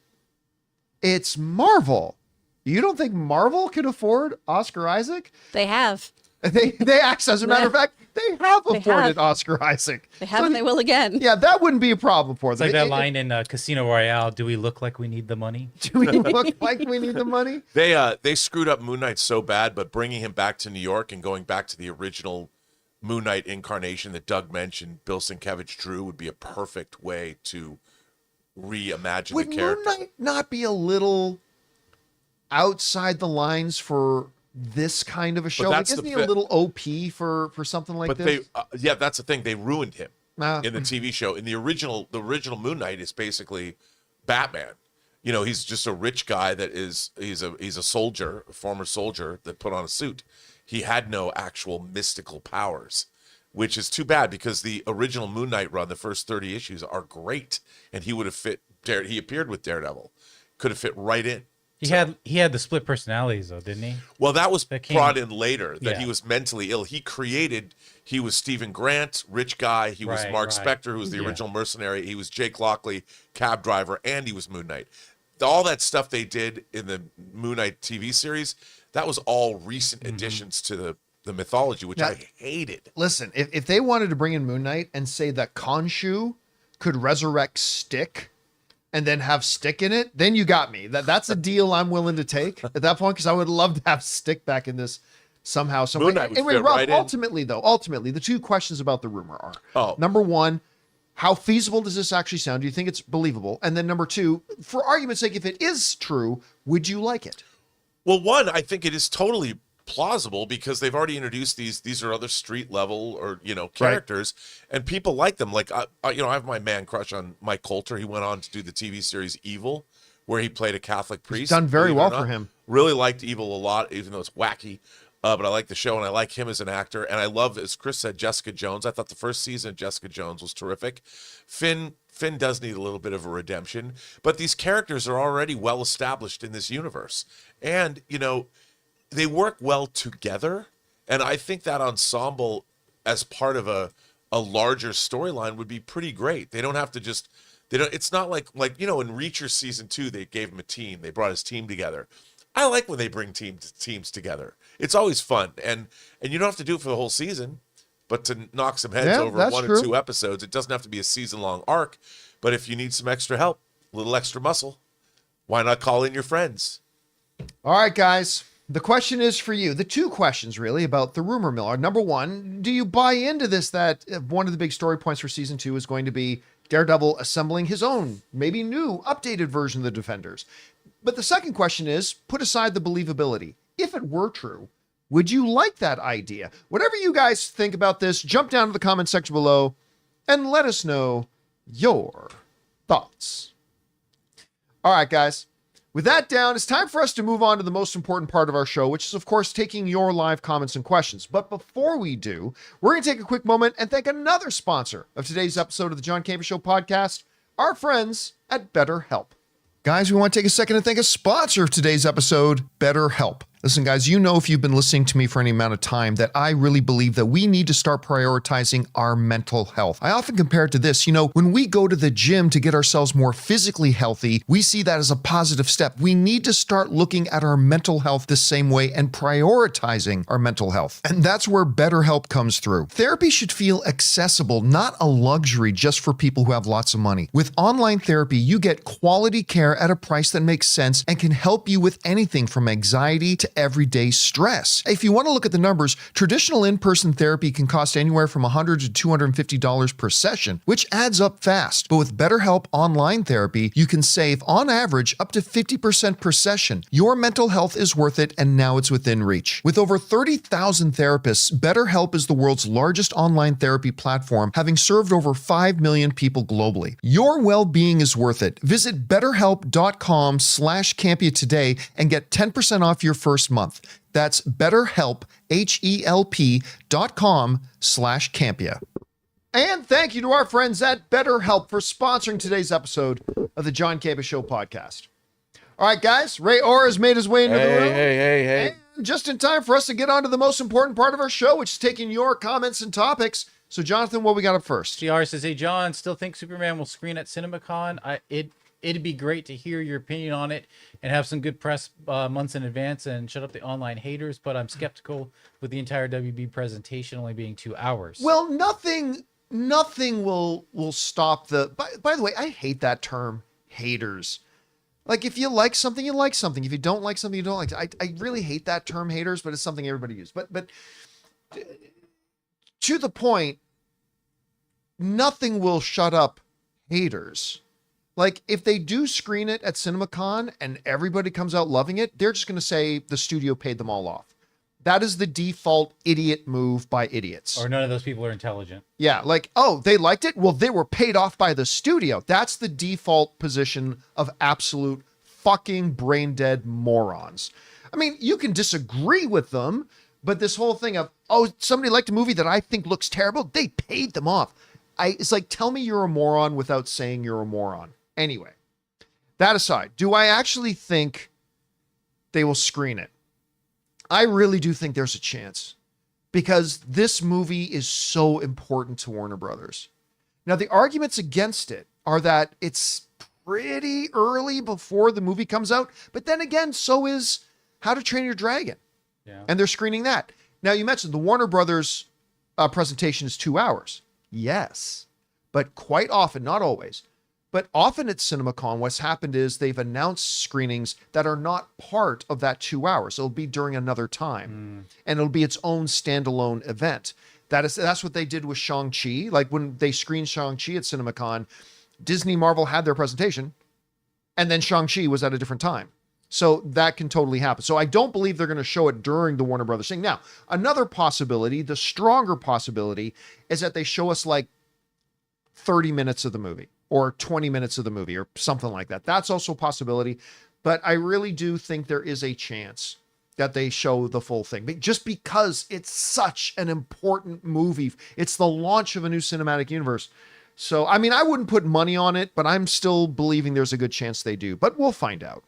it's Marvel. You don't think Marvel can afford Oscar Isaac? They have. They actually, as a matter of fact, they have afforded Oscar Isaac. They have, and they will again. Yeah, that wouldn't be a problem for them. It's like that line in Casino Royale, do we look like we need the money? Do we look like we need the money? They screwed up Moon Knight so bad, but bringing him back to New York and going back to the original Moon Knight incarnation that Doug mentioned, Bill Sienkiewicz drew, would be a perfect way to reimagine the character. Would Moon Knight not be a little outside the lines for this kind of a show? Like, isn't he a little OP for something like this? But that's the thing. They ruined him in the TV show. In the original Moon Knight is basically Batman. He's just a rich guy he's a soldier, a former soldier that put on a suit. He had no actual mystical powers, which is too bad because the original Moon Knight run, the first 30 issues, are great, and he would have fit. He appeared with Daredevil, could have fit right in. He had the split personalities though, didn't he? Well, that was brought in later, that he was mentally ill. He was Stephen Grant, rich guy. He was Mark Spector, who was the original mercenary. He was Jake Lockley, cab driver, and he was Moon Knight. All that stuff they did in the Moon Knight TV series, that was all recent additions to the mythology, which I hated. Listen, if they wanted to bring in Moon Knight and say that Khonshu could resurrect Stick and then have Stick in it, then you got me. That's a deal I'm willing to take at that point, because I would love to have Stick back in this somehow. Moon Knight would fit Rob, right ultimately, the 2 questions about the rumor are, number 1, how feasible does this actually sound? Do you think it's believable? And then number 2, for argument's sake, if it is true, would you like it? Well, 1, I think it is totally plausible because they've already introduced these are other street level or characters, and people like them. Like I have my man crush on Mike Coulter. He went on to do the TV series Evil, where he played a Catholic priest. done very believe it or well not. for him. Really liked Evil a lot, even though it's wacky. But I like the show, and I like him as an actor. And I love, as Chris said, Jessica Jones. I thought the first season of Jessica Jones was terrific. Finn does need a little bit of a redemption, but these characters are already well established in this universe. And, you know, they work well together. And I think that ensemble as part of a larger storyline would be pretty great. They don't have to just, it's not like, you know, in Reacher season 2, they gave him a team. They brought his team together. I like when they bring teams together. It's always fun. And you don't have to do it for the whole season, but to knock some heads over that's one true. or two episodes, it doesn't have to be a season-long arc. But if you need some extra help, a little extra muscle, why not call in your friends? All right, guys. The question is for you. The two questions, really, about the rumor mill are, number one, do you buy into this, that one of the big story points for season 2 is going to be Daredevil assembling his own, maybe new, updated version of the Defenders? But the second question is, put aside the believability. If it were true, would you like that idea? Whatever you guys think about this, jump down to the comment section below and let us know your thoughts. All right, guys. With that down, it's time for us to move on to the most important part of our show, which is, of course, taking your live comments and questions. But before we do, we're going to take a quick moment and thank another sponsor of today's episode of the John Campea Show podcast, our friends at BetterHelp. Guys, we want to take a second to thank a sponsor of today's episode, BetterHelp. Listen, guys, you know, if you've been listening to me for any amount of time, that I really believe that we need to start prioritizing our mental health. I often compare it to this. You know, when we go to the gym to get ourselves more physically healthy, we see that as a positive step. We need to start looking at our mental health the same way and prioritizing our mental health. And that's where BetterHelp comes through. Therapy should feel accessible, not a luxury just for people who have lots of money. With online therapy, you get quality care at a price that makes sense and can help you with anything from anxiety to everyday stress. If you want to look at the numbers, traditional in-person therapy can cost anywhere from $100 to $250 per session, which adds up fast. But with BetterHelp online therapy, you can save on average up to 50% per session. Your mental health is worth it, and now it's within reach. With over 30,000 therapists, BetterHelp is the world's largest online therapy platform, having served over 5 million people globally. Your well-being is worth it. Visit BetterHelp.com/Campea today and get 10% off your first month. That's BetterHelp, HELP.com/Campea. And thank you to our friends at BetterHelp for sponsoring today's episode of the John Campea Show podcast. All right, guys, Ray Orr has made his way into the room. Hey. And just in time for us to get on to the most important part of our show, which is taking your comments and topics. So, Jonathan, what we got up first? GR says, hey, John, still think Superman will screen at CinemaCon? It'd be great to hear your opinion on it and have some good press months in advance and shut up the online haters, but I'm skeptical with the entire WB presentation only being 2 hours. Well, nothing will stop the... By the way, I hate that term, haters. Like, if you like something, you like something. If you don't like something, you don't like it. I really hate that term, haters, but it's something everybody uses. But to the point, nothing will shut up haters. Like, if they do screen it at CinemaCon and everybody comes out loving it, they're just going to say the studio paid them all off. That is the default idiot move by idiots. Or none of those people are intelligent. Yeah, like, oh, they liked it? Well, they were paid off by the studio. That's the default position of absolute fucking brain-dead morons. I mean, you can disagree with them, but this whole thing of, oh, somebody liked a movie that I think looks terrible, they paid them off. It's like, tell me you're a moron without saying you're a moron. Anyway, that aside, do I actually think they will screen it? I really do think there's a chance, because this movie is so important to Warner Brothers. Now, the arguments against it are that it's pretty early before the movie comes out, but then again, so is How to Train Your Dragon. Yeah. And they're screening that. Now, you mentioned the Warner Brothers presentation is 2 hours. Yes, but quite often, not always, but often at CinemaCon, what's happened is they've announced screenings that are not part of that 2 hours. It'll be during another time, and it'll be its own standalone event. That's what they did with Shang-Chi. Like, when they screened Shang-Chi at CinemaCon, Disney Marvel had their presentation, and then Shang-Chi was at a different time. So that can totally happen. So I don't believe they're going to show it during the Warner Brothers thing. Now, another possibility, the stronger possibility, is that they show us like 30 minutes of the movie. or 20 minutes of the movie or something like that. That's also a possibility. But I really do think there is a chance that they show the full thing, just because it's such an important movie. It's the launch of a new cinematic universe. So, I mean, I wouldn't put money on it, but I'm still believing there's a good chance they do. But we'll find out.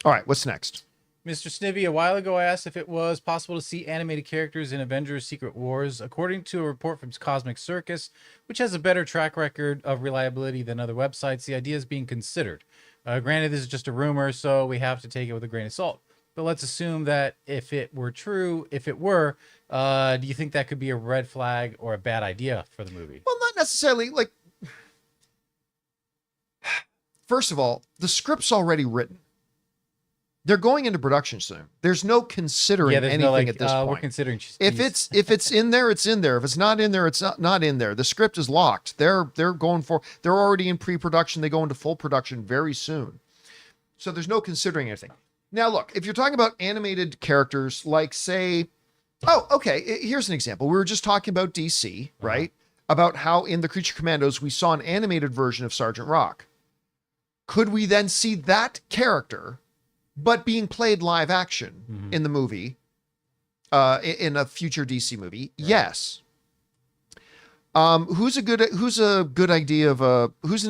All right, what's next? Mr. Snivy, a while ago, asked if it was possible to see animated characters in Avengers Secret Wars. According to a report from Cosmic Circus, which has a better track record of reliability than other websites, the idea is being considered. Granted, this is just a rumor, so we have to take it with a grain of salt. But let's assume that if it were true, do you think that could be a red flag or a bad idea for the movie? Well, not necessarily. Like, first of all, the script's already written. They're going into production soon. There's no considering anything at this point. We're considering. If it's in there, it's in there. If it's not in there, it's not in there. The script is locked. They're already in pre-production. They go into full production very soon. So there's no considering anything. Now, look, if you're talking about animated characters, like say, here's an example. We were just talking about DC, right? About how in the Creature Commandos, we saw an animated version of Sergeant Rock. Could we then see that character, but being played live action in the movie, in a future DC movie? Right. Yes. Who's an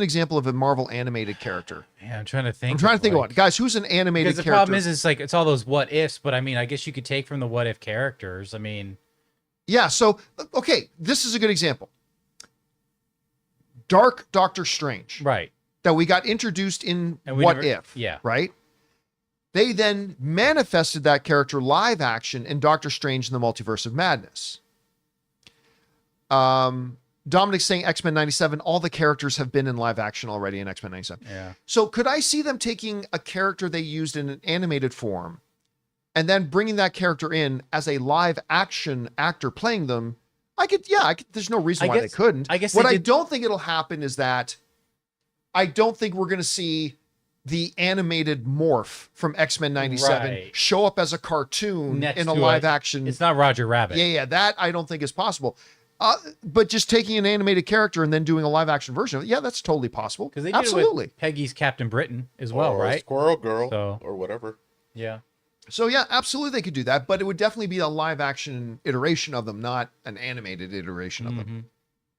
example of a Marvel animated character? Yeah, I'm trying to think. Of one. Guys, who's an animated character? Because the problem is, it's all those what ifs, but I mean, I guess you could take from the what if characters. I mean, yeah. So, okay, this is a good example. Dark Doctor Strange. Right. That we got introduced in What If. Yeah. Right? They then manifested that character live action in Doctor Strange in the Multiverse of Madness. Dominic's saying X-Men 97, all the characters have been in live action already in X-Men 97. Yeah. So could I see them taking a character they used in an animated form and then bringing that character in as a live action actor playing them? I could, there's no reason why they couldn't. I guess what I don't think it'll happen is that I don't think we're going to see the animated morph from X-Men 97 show up as a cartoon in a live action. It's not Roger Rabbit. Yeah. That I don't think is possible. But just taking an animated character and then doing a live action version of it, yeah, that's totally possible. Because they did it with Peggy's Captain Britain as well, right? Squirrel Girl or whatever. Yeah. So yeah, absolutely they could do that, but it would definitely be a live action iteration of them, not an animated iteration of them.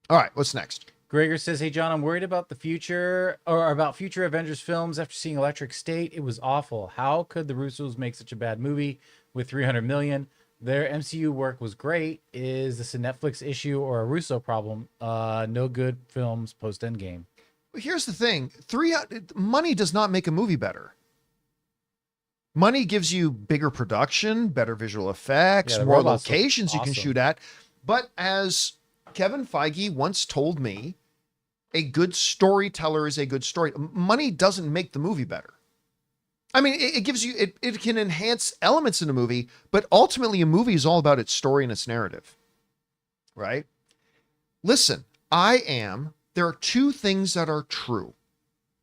All right, what's next? Gregor says, "Hey John, I'm worried about the future about future Avengers films after seeing Electric State. It was awful. How could the Russos make such a bad movie with 300 million? Their MCU work was great. Is this a Netflix issue or a Russo problem? No good films post Endgame." Here's the thing. Money does not make a movie better. Money gives you bigger production, better visual effects, more locations you can shoot at. But as Kevin Feige once told me, a good storyteller is a good story. Money doesn't make the movie better. I mean, it gives you, it can enhance elements in a movie, but ultimately a movie is all about its story and its narrative, right? Listen, there are two things that are true.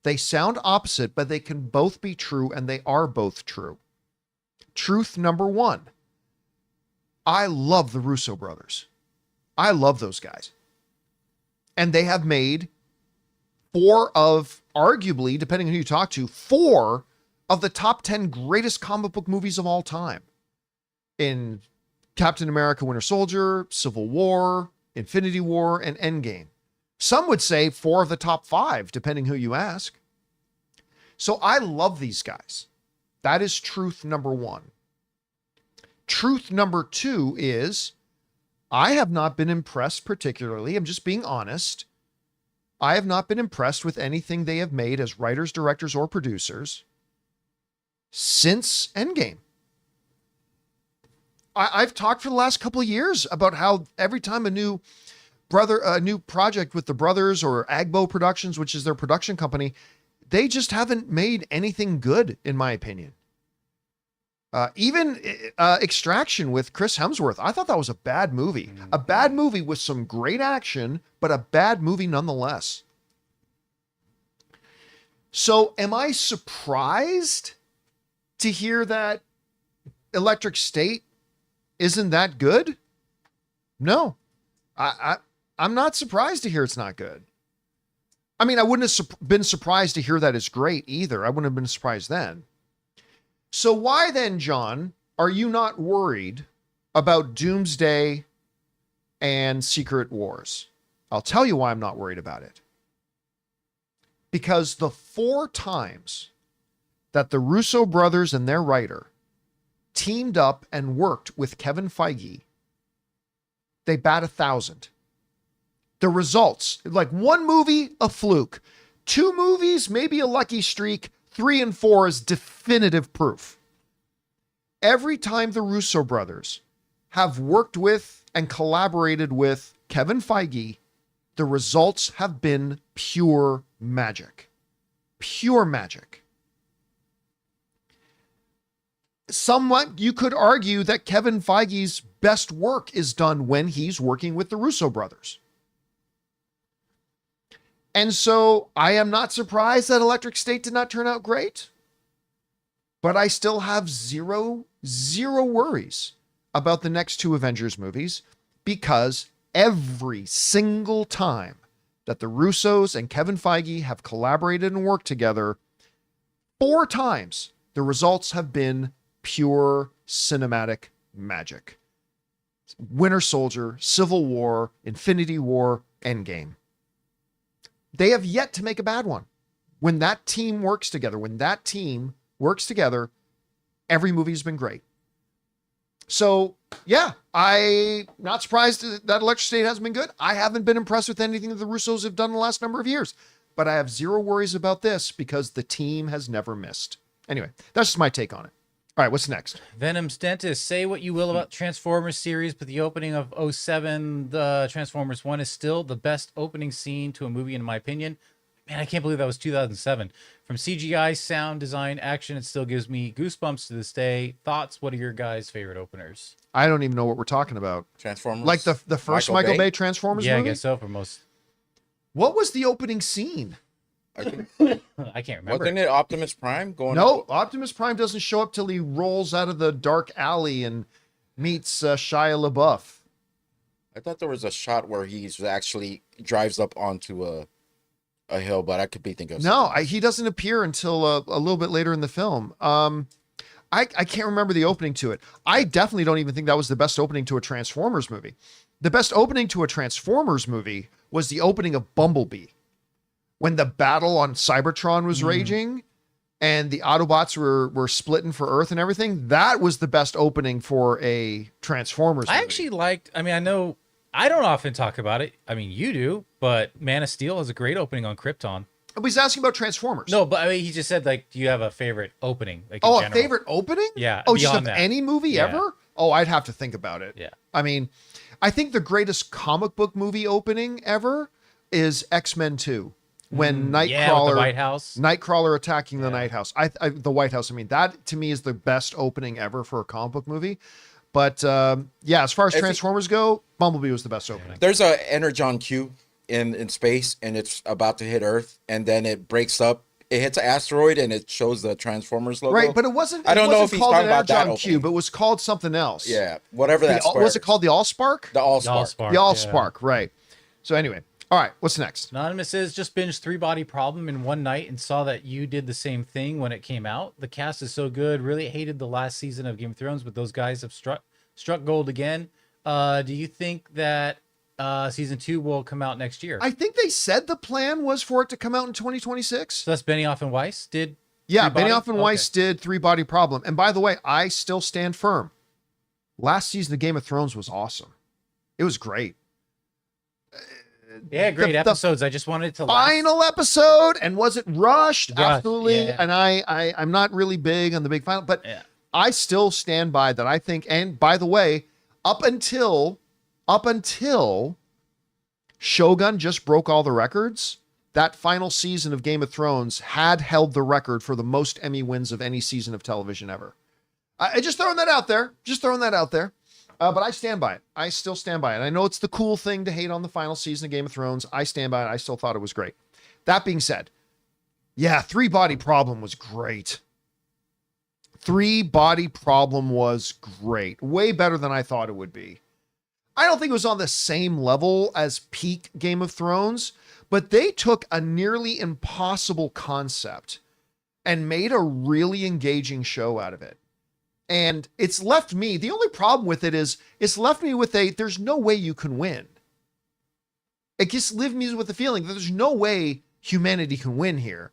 They sound opposite, but they can both be true, and they are both true. Truth number one, I love the Russo brothers. I love those guys. And they have made arguably, depending on who you talk to, 4 of the top 10 greatest comic book movies of all time. In Captain America, Winter Soldier, Civil War, Infinity War, and Endgame. Some would say 4 of the top 5, depending who you ask. So I love these guys. That is truth number one. Truth number two is I have not been impressed particularly. I'm just being honest. I have not been impressed with anything they have made as writers, directors, or producers since Endgame. I've talked for the last couple of years about how every time a new project with the brothers or Agbo Productions, which is their production company, they just haven't made anything good, in my opinion. Even Extraction with Chris Hemsworth, I thought that was a bad movie. A bad movie with some great action, but a bad movie nonetheless. So am I surprised to hear that Electric State isn't that good? No. I'm not surprised to hear it's not good. I mean, I wouldn't have been surprised to hear that is great either. I wouldn't have been surprised then. So why then, John, are you not worried about Doomsday and Secret Wars? I'll tell you why I'm not worried about it. Because the 4 times that the Russo brothers and their writer teamed up and worked with Kevin Feige, they bat 1,000. The results, like 1 movie, a fluke. 2 movies, maybe a lucky streak. 3 and 4 is definitive proof. Every time the Russo brothers have worked with and collaborated with Kevin Feige, the results have been pure magic. Pure magic. Somewhat, you could argue that Kevin Feige's best work is done when he's working with the Russo brothers. And so I am not surprised that Electric State did not turn out great, but I still have zero worries about the next 2 Avengers movies, because every single time that the Russos and Kevin Feige have collaborated and worked together, 4 times the results have been pure cinematic magic. Winter Soldier, Civil War, Infinity War, Endgame. They have yet to make a bad one. When that team works together, every movie's been great. So, yeah, I'm not surprised that Electric State hasn't been good. I haven't been impressed with anything that the Russos have done in the last number of years. But I have zero worries about this because the team has never missed. Anyway, that's just my take on it. All right, what's next? Venom's Dentist. Say what you will about Transformers series, but the opening of 07, the Transformers 1, is still the best opening scene to a movie, in my opinion. Man, I can't believe that was 2007. From CGI, sound design, action, it still gives me goosebumps to this day. Thoughts? What are your guys' favorite openers? I don't even know what we're talking about. Transformers? Like the first Michael Bay Transformers yeah, movie? I guess so for most. What was the opening scene? I can't remember. Wasn't it Optimus Prime going? No, Optimus Prime doesn't show up till he rolls out of the dark alley and meets Shia LaBeouf. I thought there was a shot where he's actually drives up onto a hill, but I could be thinking of something. He doesn't appear until a little bit later in the film. I can't remember the opening to it. I definitely don't even think that was the best opening to a Transformers movie. The best opening to a Transformers movie was the opening of Bumblebee, when the battle on Cybertron was raging and the Autobots were splitting for Earth and everything. That was the best opening for a Transformers movie. I actually liked, I know I don't often talk about it. I mean, you do, but Man of Steel has a great opening on Krypton. He's asking about Transformers. No, but I mean, he just said, like, do you have a favorite opening? Like, in a general? favorite opening? Yeah. Oh, just beyond of that. any movie Yeah. ever? Oh, I'd have to think about it. Yeah. I mean, I think the greatest comic book movie opening ever is X-Men 2. When Yeah, with the White House. Nightcrawler attacking the White House. The White House. I mean, that to me is the best opening ever for a comic book movie. But yeah, as far as Transformers go, Bumblebee was the best opening. There's a Energon cube in space, and it's about to hit Earth, and then it breaks up. It hits an asteroid, and it shows the Transformers logo. Right, but it wasn't. I don't know if he's called talking an about that Energon Cube. It was called something else. Yeah, whatever that square. Was it called the Allspark? The Allspark. The Allspark, right. So anyway, all right, what's next? Anonymous says, just binged 3 Body Problem in one night and saw that you did the same thing when it came out. The cast is so good. Really hated the last season of Game of Thrones, but those guys have struck gold again. Do you think that season 2 will come out next year? I think they said the plan was for it to come out in 2026. So that's Benioff and Weiss did? Yeah, 3 Body? Benioff and Weiss did 3 Body Problem. And by the way, I still stand firm. Last season of Game of Thrones was awesome. It was great. Yeah, great episodes. I just wanted to laugh. Final episode, and was it rushed? Absolutely. yeah. And I'm not really big on the big final, but I still stand by that. I think, and by the way, up until Shogun just broke all the records, that final season of Game of Thrones had held the record for the most Emmy wins of any season of television ever. I just throwing that out there. But I stand by it. I still stand by it. I know it's the cool thing to hate on the final season of Game of Thrones. I stand by it. I still thought it was great. That being said, yeah, 3 Body Problem was great. 3 Body Problem was great. Way better than I thought it would be. I don't think it was on the same level as peak Game of Thrones, But they took a nearly impossible concept and made a really engaging show out of it. And it's left me, the only problem with it is it's left me with there's no way you can win. It just left me with the feeling that there's no way humanity can win here.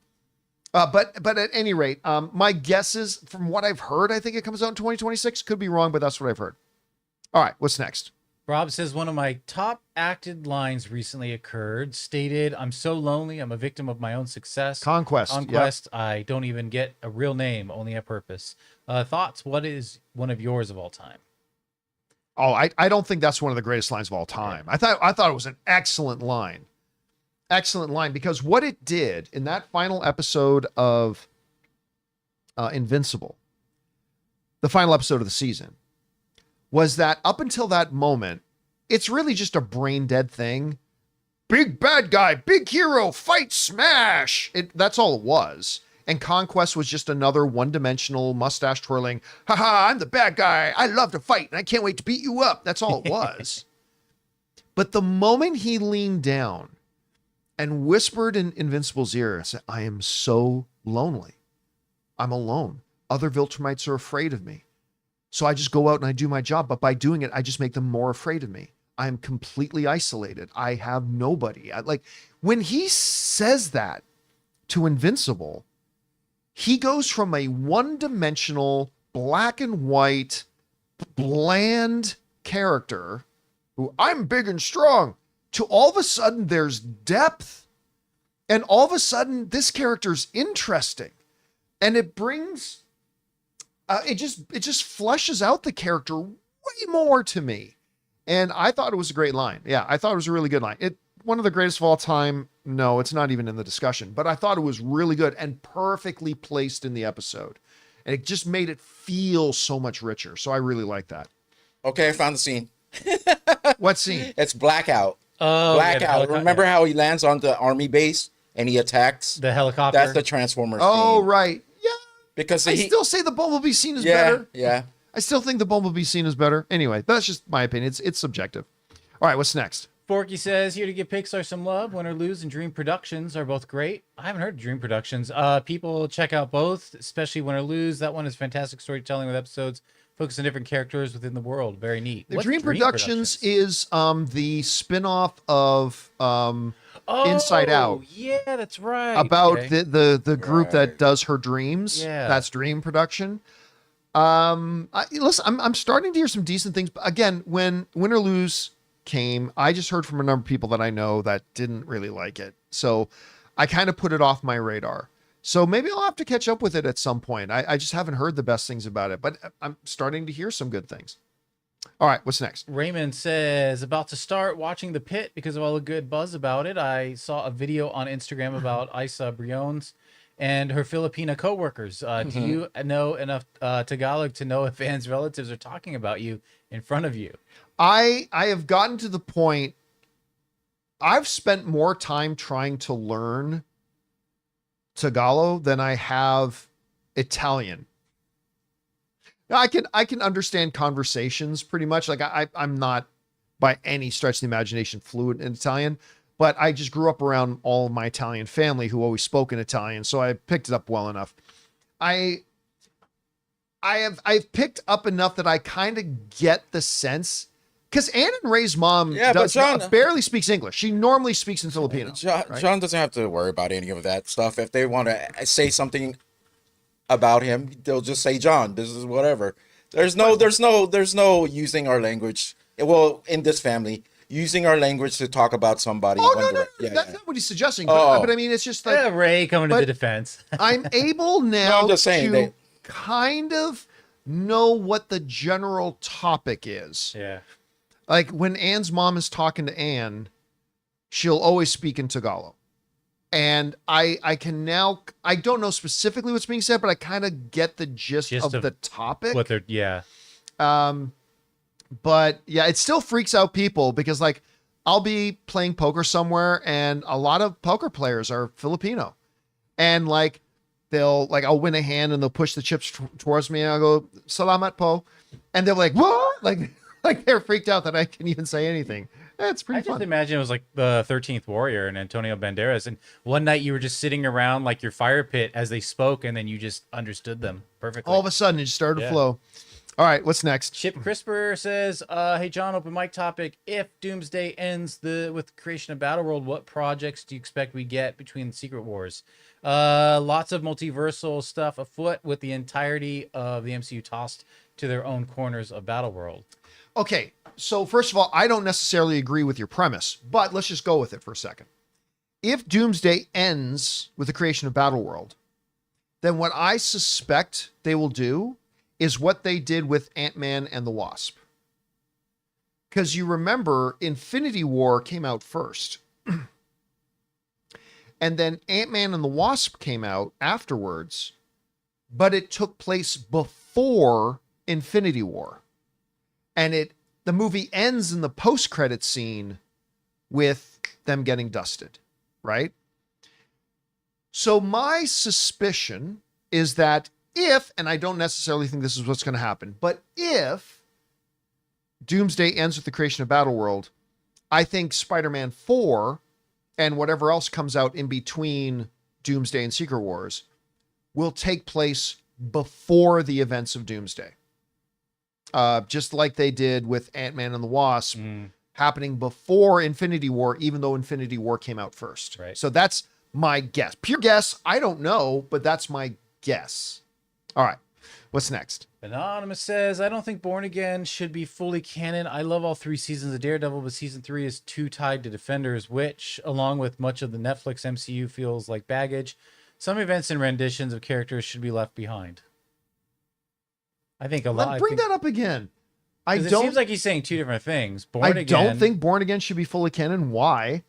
But at any rate, my guess is, from what I've heard, I think it comes out in 2026. Could be wrong, but that's what I've heard. All right, what's next? Rob says, one of my top acted lines recently occurred, stated, "I'm so lonely, I'm a victim of my own success." Conquest. Conquest, yep. I don't even get a real name, only a purpose. Thoughts? What is one of yours of all time? Oh, I don't think that's one of the greatest lines of all time. I thought it was an excellent line. Excellent line, because what it did in that final episode of Invincible, the final episode of the season, was that up until that moment, it's really just a brain dead thing. Big bad guy, big hero, fight, smash. That's all it was. And Conquest was just another one-dimensional mustache twirling, haha, I'm the bad guy. I love to fight and I can't wait to beat you up. That's all it was. But the moment he leaned down and whispered in Invincible's ear, said, I am so lonely. I'm alone. Other Viltrumites are afraid of me. So I just go out and I do my job, but by doing it, I just make them more afraid of me. I am completely isolated. I have nobody. When he says that to Invincible, he goes from a one-dimensional, black and white, bland character who, I'm big and strong, to all of a sudden there's depth. And all of a sudden this character's interesting. And it brings... it just fleshes out the character way more to me. And I thought it was a great line. Yeah, I thought it was a really good line. One of the greatest of all time. No, it's not even in the discussion, but I thought it was really good and perfectly placed in the episode. And it just made it feel so much richer. So I really like that. Okay, I found the scene. What scene? It's Blackout. Oh, Blackout. Remember how he lands on the army base and he attacks? the helicopter? That's the Transformers Oh, scene. right. Yeah. Because I he, still say the Bumblebee scene is yeah, better. yeah. I still think the Bumblebee scene is better. Anyway, that's just my opinion. It's subjective. All right, what's next? Forky says, here to give Pixar some love. Win or Lose and Dream Productions are both great. I haven't heard of Dream Productions. People check out both, especially Win or Lose. That one is fantastic storytelling with episodes focused on different characters within the world. Very neat. The What's Dream Productions is the spin-off of Inside Out. Yeah, that's right. About Okay. the group that Right. does her dreams. Yeah. That's Dream Production. Listen, I'm starting to hear some decent things. But again, when Win or Lose came, I just heard from a number of people that I know that didn't really like it. So I kind of put it off my radar. So maybe I'll have to catch up with it at some point. I just haven't heard the best things about it, but I'm starting to hear some good things. All right, what's next? Raymond says, about to start watching The Pit because of all the good buzz about it. I saw a video on Instagram about Isa Briones and her Filipina coworkers. Do you know enough Tagalog to know if Anne's relatives are talking about you in front of you? I have gotten to the point, I've spent more time trying to learn Tagalog than I have Italian. Now, I can understand conversations pretty much. Like I'm not by any stretch of the imagination fluent in Italian, but I just grew up around all of my Italian family who always spoke in Italian, so I picked it up well enough. I've picked up enough that I kind of get the sense, because Anne and Ray's mom barely speaks English. She normally speaks in Filipino. John doesn't have to worry about any of that stuff. If they want to say something about him, they'll just say, John, this is whatever. There's no using our language. Well, in this family, using our language to talk about somebody. Oh, no. That's not what he's suggesting. But I mean, it's just like, Ray coming to the defense. I'm able now I'm just saying, to kind of know what the general topic is. Yeah. Like when Anne's mom is talking to Anne, she'll always speak in Tagalog. And I can now, I don't know specifically what's being said, but I kind of get the gist of the topic. What they're, yeah. But yeah, it still freaks out people because like I'll be playing poker somewhere and a lot of poker players are Filipino. And like I'll win a hand and they'll push the chips towards me and I'll go, Salamat po. And they're like, what? Like they're freaked out that I can even say anything. It's I pretty just fun. imagine it was like the 13th Warrior and Antonio Banderas, and one night you were just sitting around like your fire pit as they spoke, and then you just understood them perfectly. All of a sudden, it just started to Yeah. flow. All right, what's next? Chip Crisper says, "Hey John, open mic topic. If Doomsday ends with the creation of Battleworld, what projects do you expect we get between the Secret Wars? Lots of multiversal stuff afoot, with the entirety of the MCU tossed to their own corners of Battleworld." Okay, so first of all, I don't necessarily agree with your premise, but let's just go with it for a second. If Doomsday ends with the creation of Battleworld, then what I suspect they will do is what they did with Ant-Man and the Wasp. Because you remember, Infinity War came out first. And then Ant-Man and the Wasp came out afterwards, but it took place before Infinity War. And the movie ends in the post-credit scene with them getting dusted, right? So my suspicion is that if, and I don't necessarily think this is what's going to happen, but if Doomsday ends with the creation of Battleworld, I think Spider-Man 4 and whatever else comes out in between Doomsday and Secret Wars will take place before the events of Doomsday. Just like they did with Ant-Man and the Wasp, happening before Infinity War, even though Infinity War came out first. Right. So that's my guess. Pure guess, I don't know, but that's my guess. All right, what's next? Anonymous says, "I don't think Born Again should be fully canon. I love all 3 seasons of Daredevil, but season 3 is too tied to Defenders, which, along with much of the Netflix MCU, feels like baggage. Some events and renditions of characters should be left behind." I think a lot. Bring that up again. It seems like he's saying two different things. I don't think Born Again should be fully canon. Why?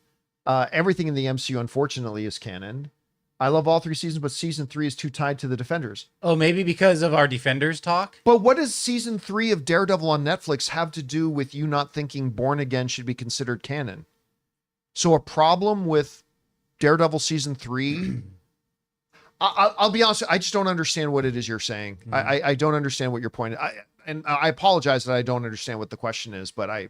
Everything in the MCU, unfortunately, is canon. I love all 3 seasons, but season 3 is too tied to the Defenders. Oh, maybe because of our Defenders talk? But what does season 3 of Daredevil on Netflix have to do with you not thinking Born Again should be considered canon? So a problem with Daredevil season 3... I'll be honest, I just don't understand what it is you're saying. I don't understand what your point is. And I apologize that I don't understand what the question is, but I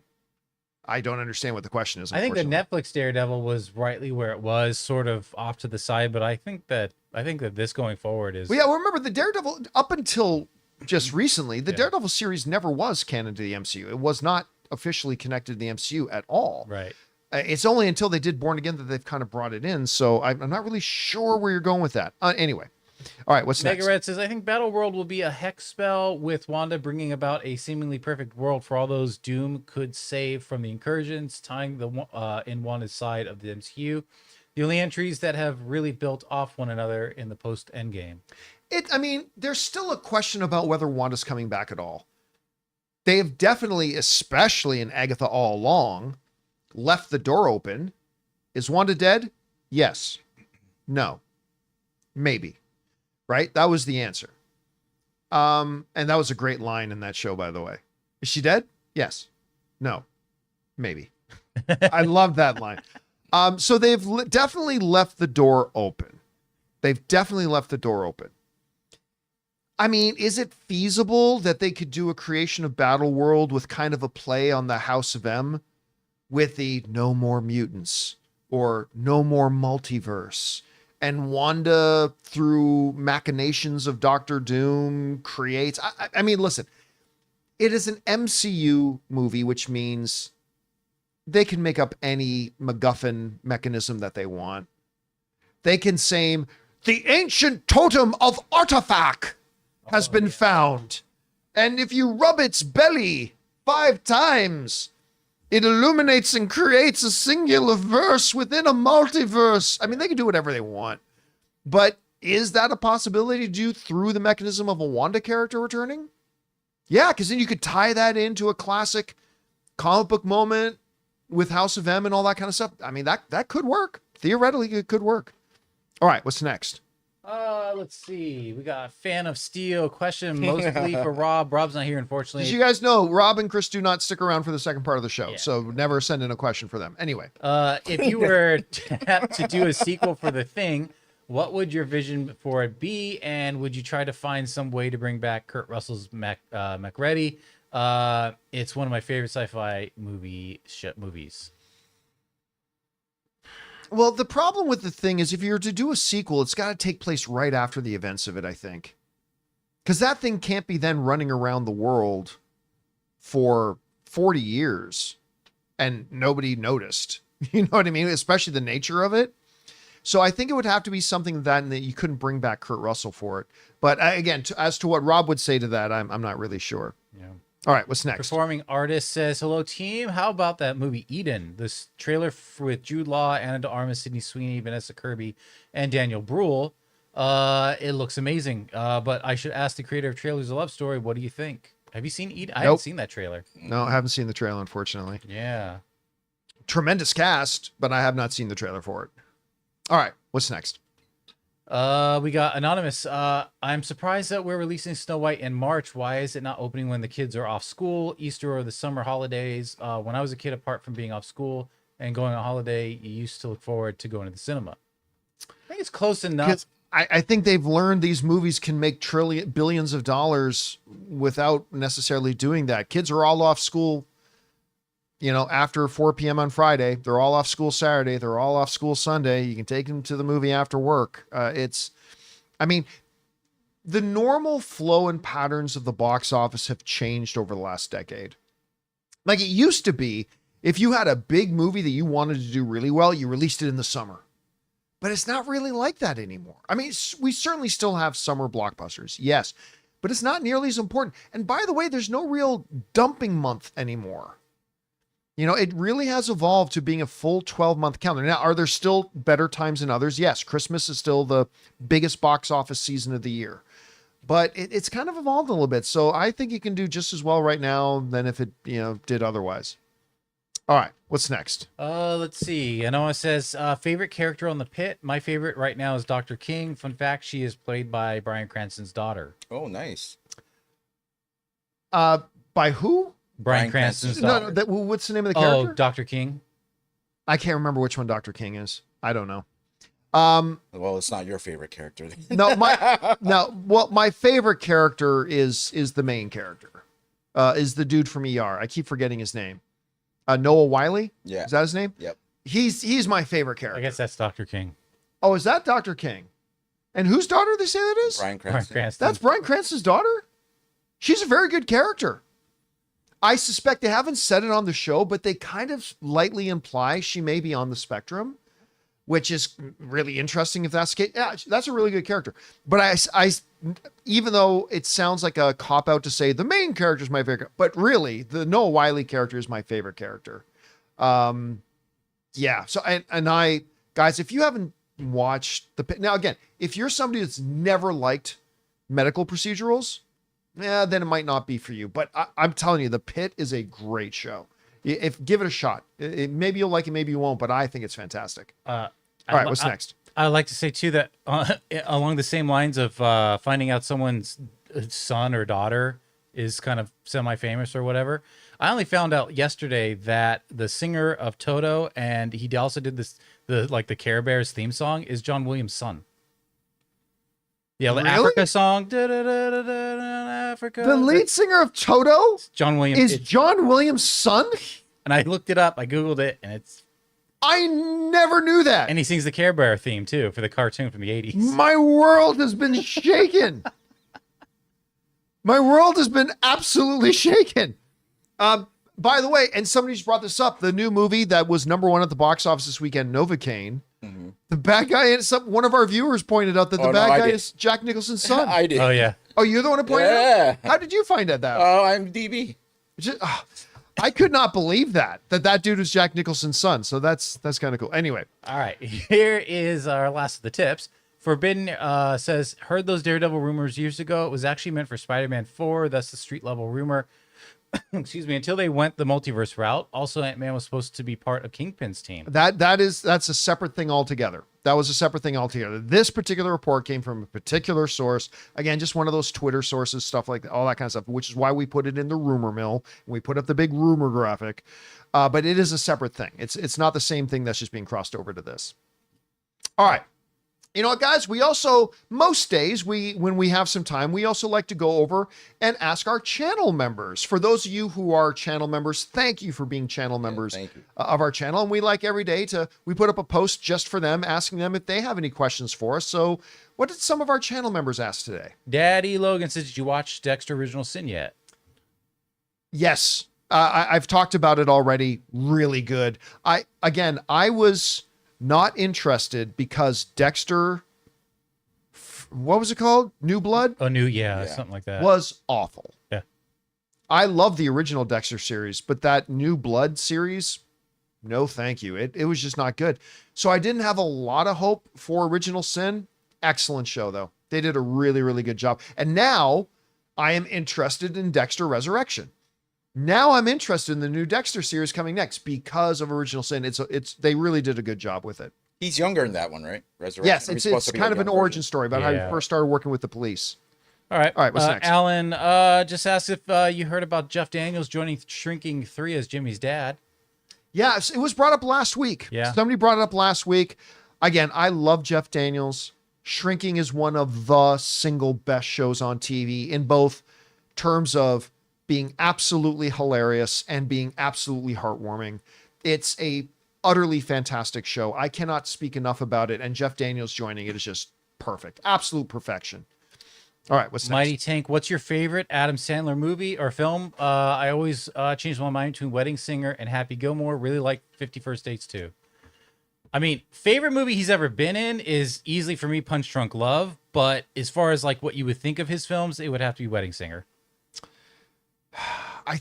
don't understand what the question is. I think the Netflix Daredevil was rightly where it was, sort of off to the side, but I think that this going forward is... Well, yeah, well, remember the Daredevil, up until just recently, the Daredevil series never was canon to the MCU. It was not officially connected to the MCU at all. Right. It's only until they did Born Again that they've kind of brought it in. So I'm not really sure where you're going with that. Anyway. All right, what's next? Megared says, "I think Battleworld will be a hex spell with Wanda bringing about a seemingly perfect world for all those Doom could save from the incursions, tying the in Wanda's side of the MCU. The only entries that have really built off one another in the post-Endgame." I mean, there's still a question about whether Wanda's coming back at all. They have definitely, especially in Agatha All Along, left the door open. Is Wanda dead? Yes. No. Maybe. Right? That was the answer. And that was a great line in that show, by the way. Is she dead? Yes. No. Maybe. I love that line. So they've definitely left the door open. They've definitely left the door open. I mean, is it feasible that they could do a creation of Battleworld with kind of a play on the House of M with the no more mutants or no more multiverse? And Wanda, through machinations of Doctor Doom, creates... I mean, listen, it is an MCU movie, which means they can make up any MacGuffin mechanism that they want. They can say, the ancient totem of artifact has been found. And if you rub its belly 5 times, it illuminates and creates a singular verse within a multiverse. I mean, they can do whatever they want. But is that a possibility to do through the mechanism of a Wanda character returning? Yeah, because then you could tie that into a classic comic book moment with House of M and all that kind of stuff. I mean, that could work. Theoretically, it could work. All right, what's next? Let's see. We got Fan of Steel question mostly for Rob. Rob's not here, unfortunately. As you guys know, Rob and Chris do not stick around for the second part of the show, Yeah. so never send in a question for them. Anyway. If you were to do a sequel for The Thing, what would your vision for it be? And would you try to find some way to bring back Kurt Russell's MacReady? It's one of my favorite sci-fi movies. Well, the problem with the thing is if you're to do a sequel, it's got to take place right after the events of it, I think. Because that thing can't be then running around the world for 40 years and nobody noticed. You know what I mean? Especially the nature of it. So I think it would have to be something that you couldn't bring back Kurt Russell for it. But again, as to what Rob would say to that, I'm not really sure. Yeah. All right, what's next? Performing artist says, "Hello, team. How about that movie Eden? This trailer with Jude Law, Anna de Armas, Sydney Sweeney, Vanessa Kirby, and Daniel Bruhl. It looks amazing. But I should ask the creator of Trailers: A Love Story. What do you think? Have you seen Eden? I haven't seen that trailer. No, I haven't seen the trailer, unfortunately. Yeah. Tremendous cast, but I have not seen the trailer for it. All right, what's next? We got Anonymous. I'm surprised that we're releasing Snow White in March. Why is it not opening when the kids are off school, Easter or the summer holidays? When I was a kid, apart from being off school and going on holiday, you used to look forward to going to the cinema. I think it's close enough. I think they've learned these movies can make billions of dollars without necessarily doing that. Kids are all off school, after 4 p.m. on Friday. They're all off school Saturday. They're all off school Sunday. You can take them to the movie after work. The normal flow and patterns of the box office have changed over the last decade. Like it used to be, if you had a big movie that you wanted to do really well, you released it in the summer. But it's not really like that anymore. I mean, we certainly still have summer blockbusters, yes, but it's not nearly as important. And by the way, there's no real dumping month anymore. It really has evolved to being a full 12-month calendar. Now, are there still better times than others? Yes, Christmas is still the biggest box office season of the year. But it's kind of evolved a little bit. So I think you can do just as well right now than if it, did otherwise. All right, what's next? Let's see. Anoa says, favorite character on The Pit. My favorite right now is Dr. King. Fun fact, she is played by Bryan Cranston's daughter. Oh, nice. By who? Bryan Cranston's daughter. What's the name of the character? Oh, Dr. King. I can't remember which one Dr. King is. I don't know. Well, it's not your favorite character. My favorite character is the main character. Is the dude from ER. I keep forgetting his name. Noah Wiley? Yeah. Is that his name? Yep. He's my favorite character. I guess that's Dr. King. Oh, is that Dr. King? And whose daughter they say that is? Bryan Bryan Cranston. Cranston. That's Bryan Cranston's daughter? She's a very good character. I suspect they haven't said it on the show, but they kind of lightly imply she may be on the spectrum, which is really interesting if that's the case. Yeah, that's a really good character. But I even though it sounds like a cop-out to say the main character is my favorite, but really, the Noah Wiley character is my favorite character. Yeah. So, and guys, if you haven't watched now again, if you're somebody that's never liked medical procedurals, then it might not be for you. But I'm telling you, The Pit is a great show. Give it a shot. Maybe you'll like it, maybe you won't, but I think it's fantastic. All right, what's next? I'd like to say, too, that along the same lines of finding out someone's son or daughter is kind of semi-famous or whatever, I only found out yesterday that the singer of Toto, and he also did the Care Bears theme song, is John Williams' son. Yeah, the Really? Africa song. Africa. The lead singer of Toto John Williams. is John Williams' son? And I looked it up. I Googled it, and I never knew that. he sings the Care Bear theme, too, for the cartoon from the 80s. My world has been shaken. My world has been absolutely shaken. By the way, and somebody just brought this up, the new movie that was #1 at the box office this weekend, Novocaine. Mm-hmm. The bad guy, one of our viewers pointed out that the bad guy is Jack Nicholson's son. I did. Oh, yeah. Oh, you're the one who pointed it out? How did you find out that? I'm DB. I could not believe that dude was Jack Nicholson's son. So that's kind of cool. Anyway. All right. Here is our last of the tips. Forbidden says, heard those Daredevil rumors years ago. It was actually meant for Spider-Man 4. That's the street level rumor. Excuse me. Until they went the multiverse route. Also, Ant-Man was supposed to be part of Kingpin's team. That's a separate thing altogether. That was a separate thing altogether. This particular report came from a particular source. Again, just one of those Twitter sources, stuff like that, all that kind of stuff, which is why we put it in the rumor mill. And we put up the big rumor graphic. But it is a separate thing. It's not the same thing that's just being crossed over to this. All right. You know what, guys? We also, most days, when we have some time, we also like to go over and ask our channel members. For those of you who are channel members, thank you for being channel members thank you. of our channel. And we like every day we put up a post just for them, asking them if they have any questions for us. So what did some of our channel members ask today? Daddy Logan says, did you watch Dexter Original Sin yet? Yes. I've talked about it already. Really good. I was not interested because Dexter, what was it called? New Blood? Oh, yeah, something like that. Was awful. Yeah. I love the original Dexter series, but that New Blood series, no thank you. It was just not good. So I didn't have a lot of hope for Original Sin. Excellent show, though. They did a really, really good job. And now I am interested in Dexter Resurrection. Now I'm interested in the new Dexter series coming next because of Original Sin. They really did a good job with it. He's younger in that one, right? Resurrection. Yes, He's it's supposed to be kind a of an young origin version. story about how he Yeah. first started working with the police. All right. What's next? Alan just asked if you heard about Jeff Daniels joining Shrinking 3 as Jimmy's dad. Yes, it was brought up last week. Yeah. Somebody brought it up last week. Again, I love Jeff Daniels. Shrinking is one of the single best shows on TV in both terms of being absolutely hilarious and being absolutely heartwarming. It's a utterly fantastic show. I cannot speak enough about it. And Jeff Daniels joining it is just perfect. Absolute perfection. All right, what's next? Mighty Tank, what's your favorite Adam Sandler movie or film? I always change my mind between Wedding Singer and Happy Gilmore. Really like 50 First Dates too. I mean, favorite movie he's ever been in is easily for me Punch Drunk Love. But as far as like what you would think of his films, it would have to be Wedding Singer. I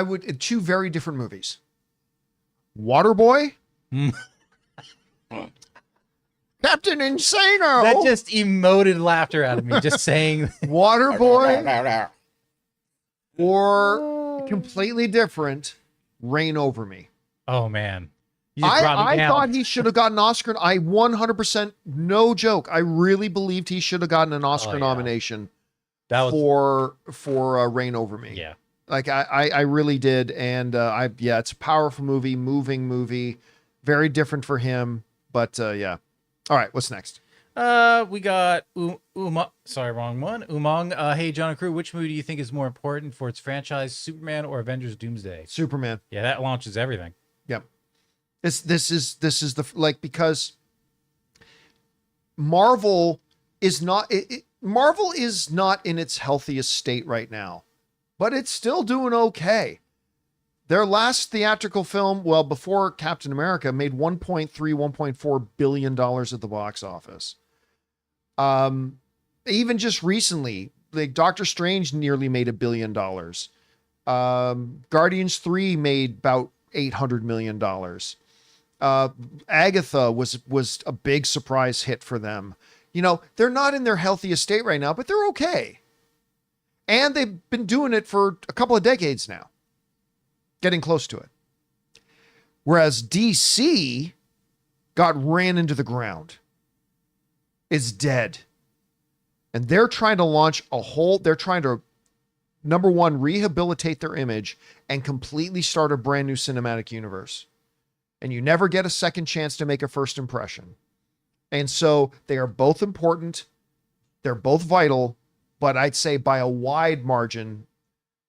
would two very different movies. Waterboy. Captain Insano. That just emoted laughter out of me just saying. Waterboy. Or completely different, Reign Over Me. Oh man, you just brought me I down. thought he should have gotten an Oscar. I 100%, no joke. I really believed he should have gotten an Oscar yeah. nomination that was for Reign Over Me. yeah. Like I really did. And it's a powerful movie, moving movie, very different for him. But yeah. All right, what's next? We got sorry, wrong one. Umang. Hey, John and crew, which movie do you think is more important for its franchise, Superman or Avengers Doomsday? Superman. Yeah, that launches everything. Yep. This is the because Marvel is not Marvel is not in its healthiest state right now, but it's still doing okay. Their last theatrical film, well, before Captain America, made $1.4 billion at the box office. Even just recently, like Doctor Strange nearly made $1 billion. Guardians 3 made about $800 million. Agatha was a big surprise hit for them. You know, they're not in their healthiest state right now, but they're okay. And they've been doing it for a couple of decades now. Getting close to it. Whereas DC got ran into the ground. Is dead. And they're trying to they're trying to, number one, rehabilitate their image and completely start a brand new cinematic universe. And you never get a second chance to make a first impression. And so they are both important. They're both vital. But I'd say by a wide margin,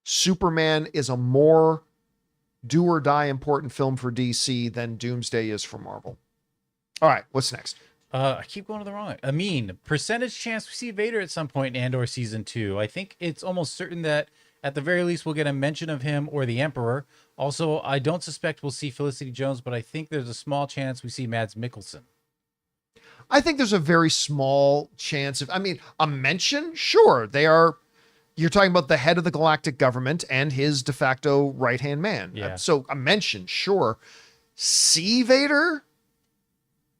Superman is a more do or die important film for DC than Doomsday is for Marvel. All right, what's next? I keep going to the wrong. I mean, percentage chance we see Vader at some point in Andor season 2. I think it's almost certain that at the very least we'll get a mention of him or the Emperor. Also, I don't suspect we'll see Felicity Jones, but I think there's a small chance we see Mads Mikkelsen. I think there's a very small chance of, a mention? Sure. You're talking about the head of the galactic government and his de facto right-hand man. Yeah. So a mention, sure. See Vader?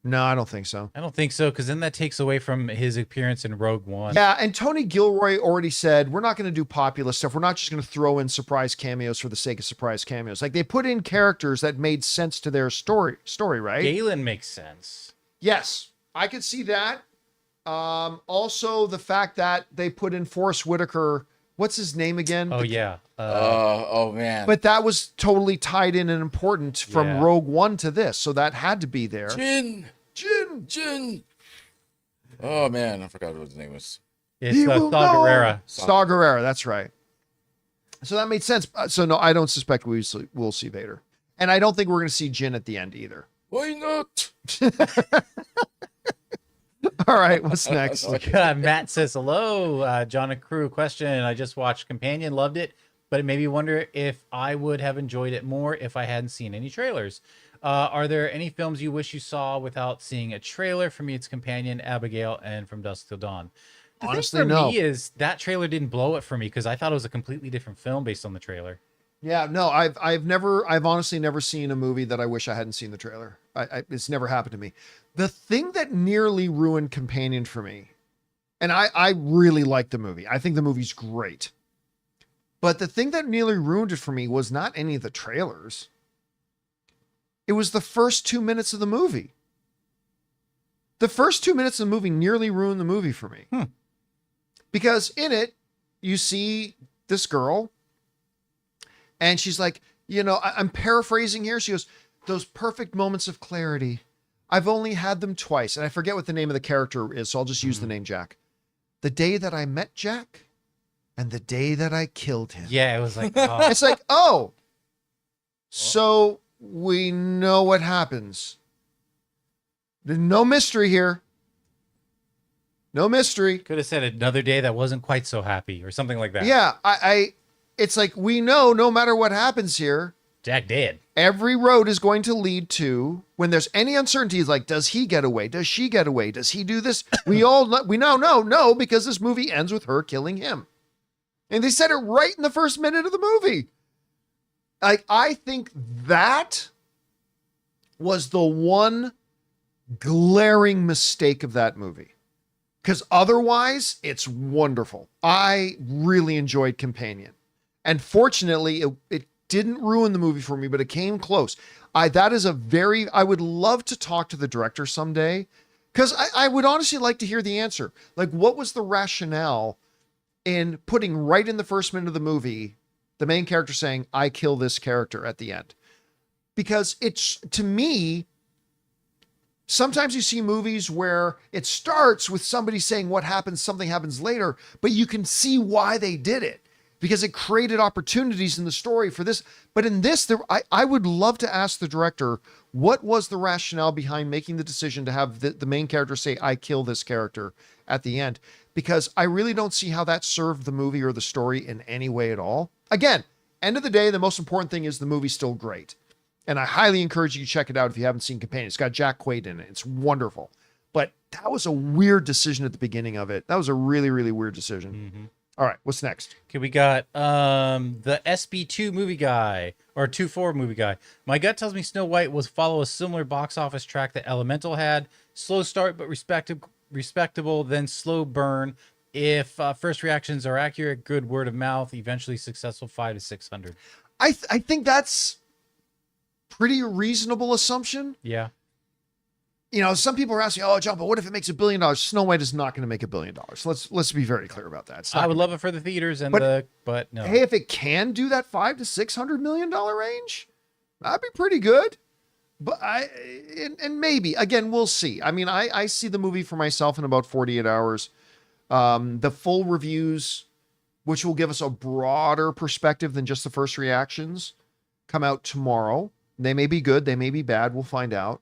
No, I don't think so. I don't think so, because then that takes away from his appearance in Rogue One. Yeah, and Tony Gilroy already said, we're not going to do popular stuff. We're not just going to throw in surprise cameos for the sake of surprise cameos. Like, they put in characters that made sense to their story, right? Galen makes sense. Yes, I could see that. Also, the fact that they put in Forrest Whitaker what's his name again? Oh yeah. Oh man. But that was totally tied in and important from Yeah. Rogue One to this, so that had to be there. Jin. Oh man, I forgot what his name was. It's He will Saw know. Gerrera. Saw Gerrera, that's right. So that made sense. So no, I don't suspect we'll see Vader, and I don't think we're going to see Jin at the end either. Why not? All right, what's next? Matt says hello, John and crew. Question: I just watched Companion, loved it, but it made me wonder if I would have enjoyed it more if I hadn't seen any trailers. Are there any films you wish you saw without seeing a trailer? For me, it's Companion, Abigail, and From Dusk Till Dawn. The Honestly, thing for no. me is that trailer didn't blow it for me because I thought it was a completely different film based on the trailer. Yeah, no, I've honestly never seen a movie that I wish I hadn't seen the trailer. It's never happened to me. The thing that nearly ruined Companion for me, and I really like the movie. I think the movie's great. But the thing that nearly ruined it for me was not any of the trailers. It was the first 2 minutes of the movie. The first 2 minutes of the movie nearly ruined the movie for me. Because in it, you see this girl, and she's like, I'm paraphrasing here. She goes, those perfect moments of clarity. I've only had them twice. And I forget what the name of the character is, so I'll just use the name Jack. The day that I met Jack and the day that I killed him. Yeah, it was like, oh. It's like, oh, so we know what happens. There's no mystery here. No mystery. Could have said another day that wasn't quite so happy or something like that. Yeah, it's like, we know no matter what happens here, Jack dead. every road is going to lead to, when there's any uncertainty, it's like, does he get away? Does she get away? Does he do this? We now know, because this movie ends with her killing him. And they said it right in the first minute of the movie. Like, I think that was the one glaring mistake of that movie. Because otherwise, it's wonderful. I really enjoyed Companion. And fortunately, it didn't ruin the movie for me, but it came close. I would love to talk to the director someday, because I would honestly like to hear the answer. Like, what was the rationale in putting right in the first minute of the movie, the main character saying, I kill this character at the end? Because it's, to me, sometimes you see movies where it starts with somebody saying something happens later, but you can see why they did it because it created opportunities in the story for this. But in this, I would love to ask the director, what was the rationale behind making the decision to have the main character say, I kill this character at the end? Because I really don't see how that served the movie or the story in any way at all. Again, end of the day, the most important thing is the movie's still great. And I highly encourage you to check it out if you haven't seen Companion. It's got Jack Quaid in it. It's wonderful. But that was a weird decision at the beginning of it. That was a really, really weird decision. Mm-hmm. All right, what's next? Okay, we got the SB2 movie guy, or 2-4 movie guy. My gut tells me Snow White will follow a similar box office track that Elemental had. Slow start, but respectable, then slow burn. If first reactions are accurate, good word of mouth, eventually successful 500 to 600. I think that's pretty reasonable assumption. Yeah. Some people are asking, oh, John, but what if it makes $1 billion? Snow White is not going to make $1 billion. Let's be very clear about that. I would love it for the theaters and but no. Hey, if it can do that $500 to $600 million range, that'd be pretty good. But and maybe, again, we'll see. I mean, I see the movie for myself in about 48 hours. The full reviews, which will give us a broader perspective than just the first reactions, come out tomorrow. They may be good. They may be bad. We'll find out.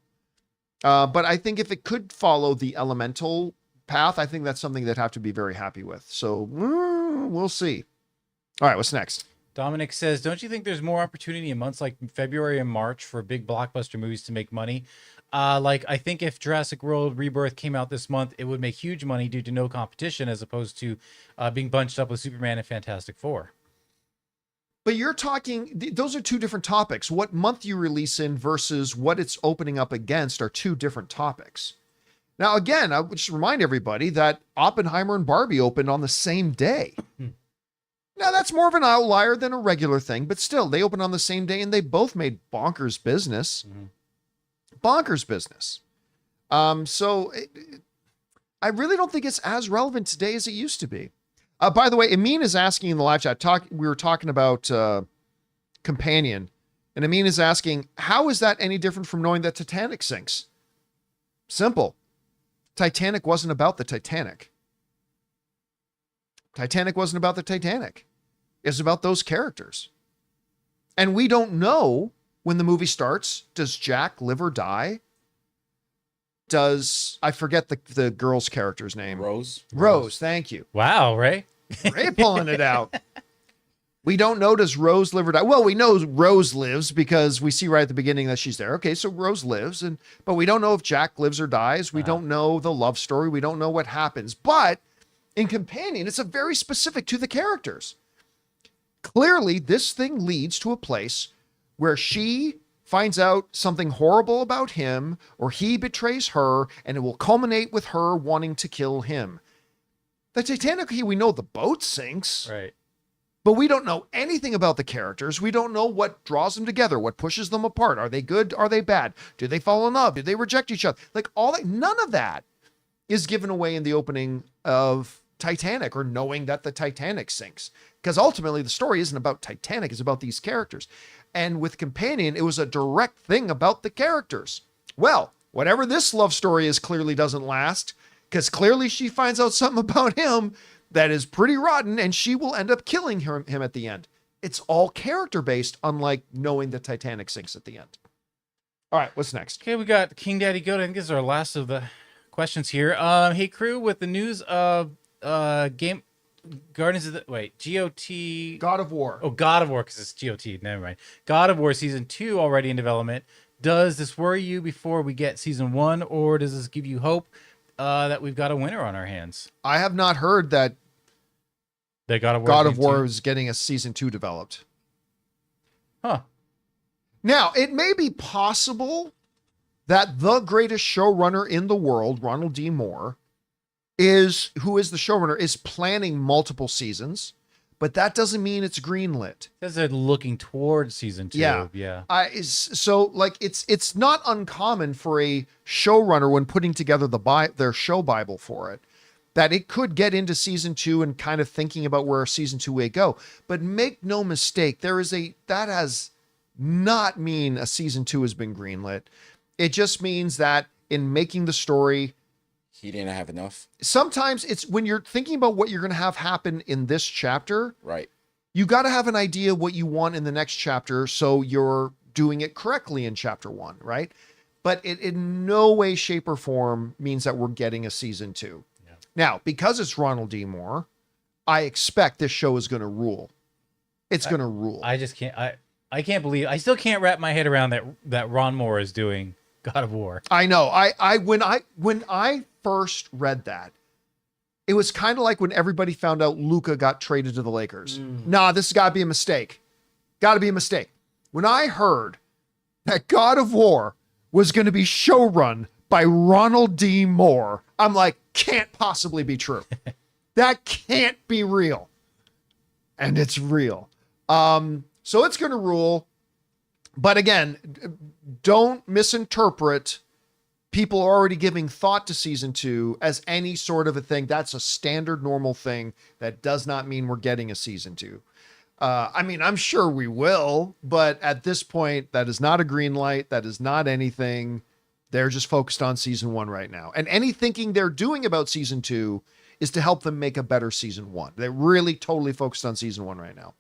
But I think if it could follow the Elemental path, I think that's something they'd have to be very happy with. So we'll see. All right, what's next? Dominic says, don't you think there's more opportunity in months like February and March for big blockbuster movies to make money? I think if Jurassic World Rebirth came out this month, it would make huge money due to no competition as opposed to being bunched up with Superman and Fantastic Four. But you're talking, those are two different topics. What month you release in versus what it's opening up against are two different topics. Now, again, I would just remind everybody that Oppenheimer and Barbie opened on the same day. Now, that's more of an outlier than a regular thing, but still, they opened on the same day and they both made bonkers business. Bonkers business. I really don't think it's as relevant today as it used to be. By the way, Amin is asking in the live chat, we were talking about Companion, and Amin is asking, how is that any different from knowing that Titanic sinks? Simple. Titanic wasn't about the Titanic. Titanic wasn't about the Titanic. It's about those characters. And we don't know when the movie starts, does Jack live or die? I forget the girl's character's name? Rose. Rose, thank you. Wow, Ray. Ray pulling it out. We don't know, does Rose live or die? Well, we know Rose lives because we see right at the beginning that she's there. Okay, so Rose lives, but we don't know if Jack lives or dies. We don't know the love story. We don't know what happens. But in Companion, it's a very specific to the characters. Clearly, this thing leads to a place where she finds out something horrible about him, or he betrays her, and it will culminate with her wanting to kill him. The Titanic, we know the boat sinks. Right. But we don't know anything about the characters. We don't know what draws them together, what pushes them apart. Are they good? Are they bad? Do they fall in love? Do they reject each other? Like all that, none of that is given away in the opening of Titanic, or knowing that the Titanic sinks. Because ultimately the story isn't about Titanic, it's about these characters. And with Companion, it was a direct thing about the characters. Well, whatever this love story is clearly doesn't last, because clearly she finds out something about him that is pretty rotten, and she will end up killing him at the end. It's all character-based, unlike knowing the Titanic sinks at the end. All right, what's next? Okay, we got King Daddy Goat. I think this is our last of the questions here. Hey, crew, with the news of GOT. God of War. Oh, God of War, because it's GOT. Never mind. God of War Season 2 already in development. Does this worry you before we get Season 1, or does this give you hope that we've got a winner on our hands? I have not heard that God of War is getting a Season 2 developed. Huh. Now, it may be possible that the greatest showrunner in the world, Ronald D. Moore, who is the showrunner, is planning multiple seasons, but that doesn't mean it's greenlit. Says they're looking towards Season 2. Yeah. It's not uncommon for a showrunner, when putting together their show Bible for it, that it could get into Season 2 and kind of thinking about where Season 2 may go. But make no mistake, that has not mean a Season 2 has been greenlit. It just means that in making the story, he didn't have enough. Sometimes it's when you're thinking about what you're going to have happen in this chapter, right? You got to have an idea what you want in the next chapter, so you're doing it correctly in chapter 1, right? But it in no way, shape, or form means that we're getting a Season 2. Yeah. Now, because it's Ronald D. Moore, I expect this show is going to rule. It's going to rule. I just can't. I can't believe. I still can't wrap my head around that Ron Moore is doing God of War. I know. When I first read that, it was kind of like when everybody found out Luka got traded to the Lakers. Nah, this has got to be a mistake. Got to be a mistake. When I heard that God of War was going to be showrun by Ronald D. Moore, I'm like, can't possibly be true. That can't be real. And it's real. So it's going to rule. But again, don't misinterpret people already giving thought to Season 2 as any sort of a thing. That's a standard normal thing. That does not mean we're getting a Season 2. I mean, I'm sure we will, but at this point, that is not a green light. That is not anything. They're just focused on Season 1 right now. And any thinking they're doing about Season 2 is to help them make a better Season 1. They're really totally focused on Season 1 right now.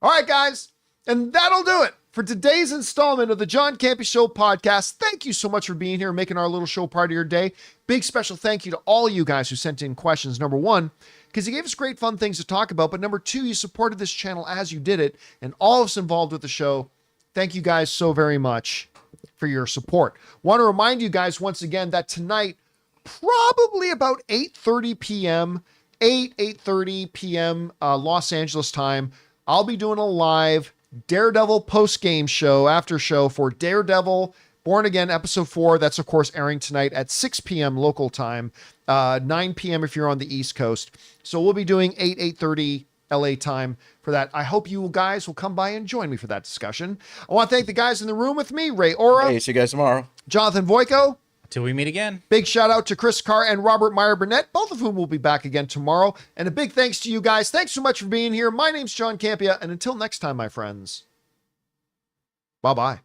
All right, guys. And that'll do it for today's installment of the John Campea Show podcast. Thank you so much for being here and making our little show part of your day. Big special thank you to all you guys who sent in questions. Number one, because you gave us great fun things to talk about. But number two, you supported this channel as you did it. And all of us involved with the show, thank you guys so very much for your support. Want to remind you guys once again that tonight, probably about 8:30 p.m., 8:30 p.m. Los Angeles time, I'll be doing a live Daredevil post-game show, after show for Daredevil Born Again episode 4. That's of course airing tonight at 6 p.m. local time, 9 p.m. if you're on the East Coast. So we'll be doing 8:30 LA time for that. I hope you guys will come by and join me for that discussion. I want to thank the guys in the room with me, Ray Ora. Hey, see you guys tomorrow. Jonathan Voico. Till we meet again. Big shout out to Chris Carr and Robert Meyer Burnett, both of whom will be back again tomorrow. And a big thanks to you guys. Thanks so much for being here. My name's John Campea, and until next time, my friends, bye-bye.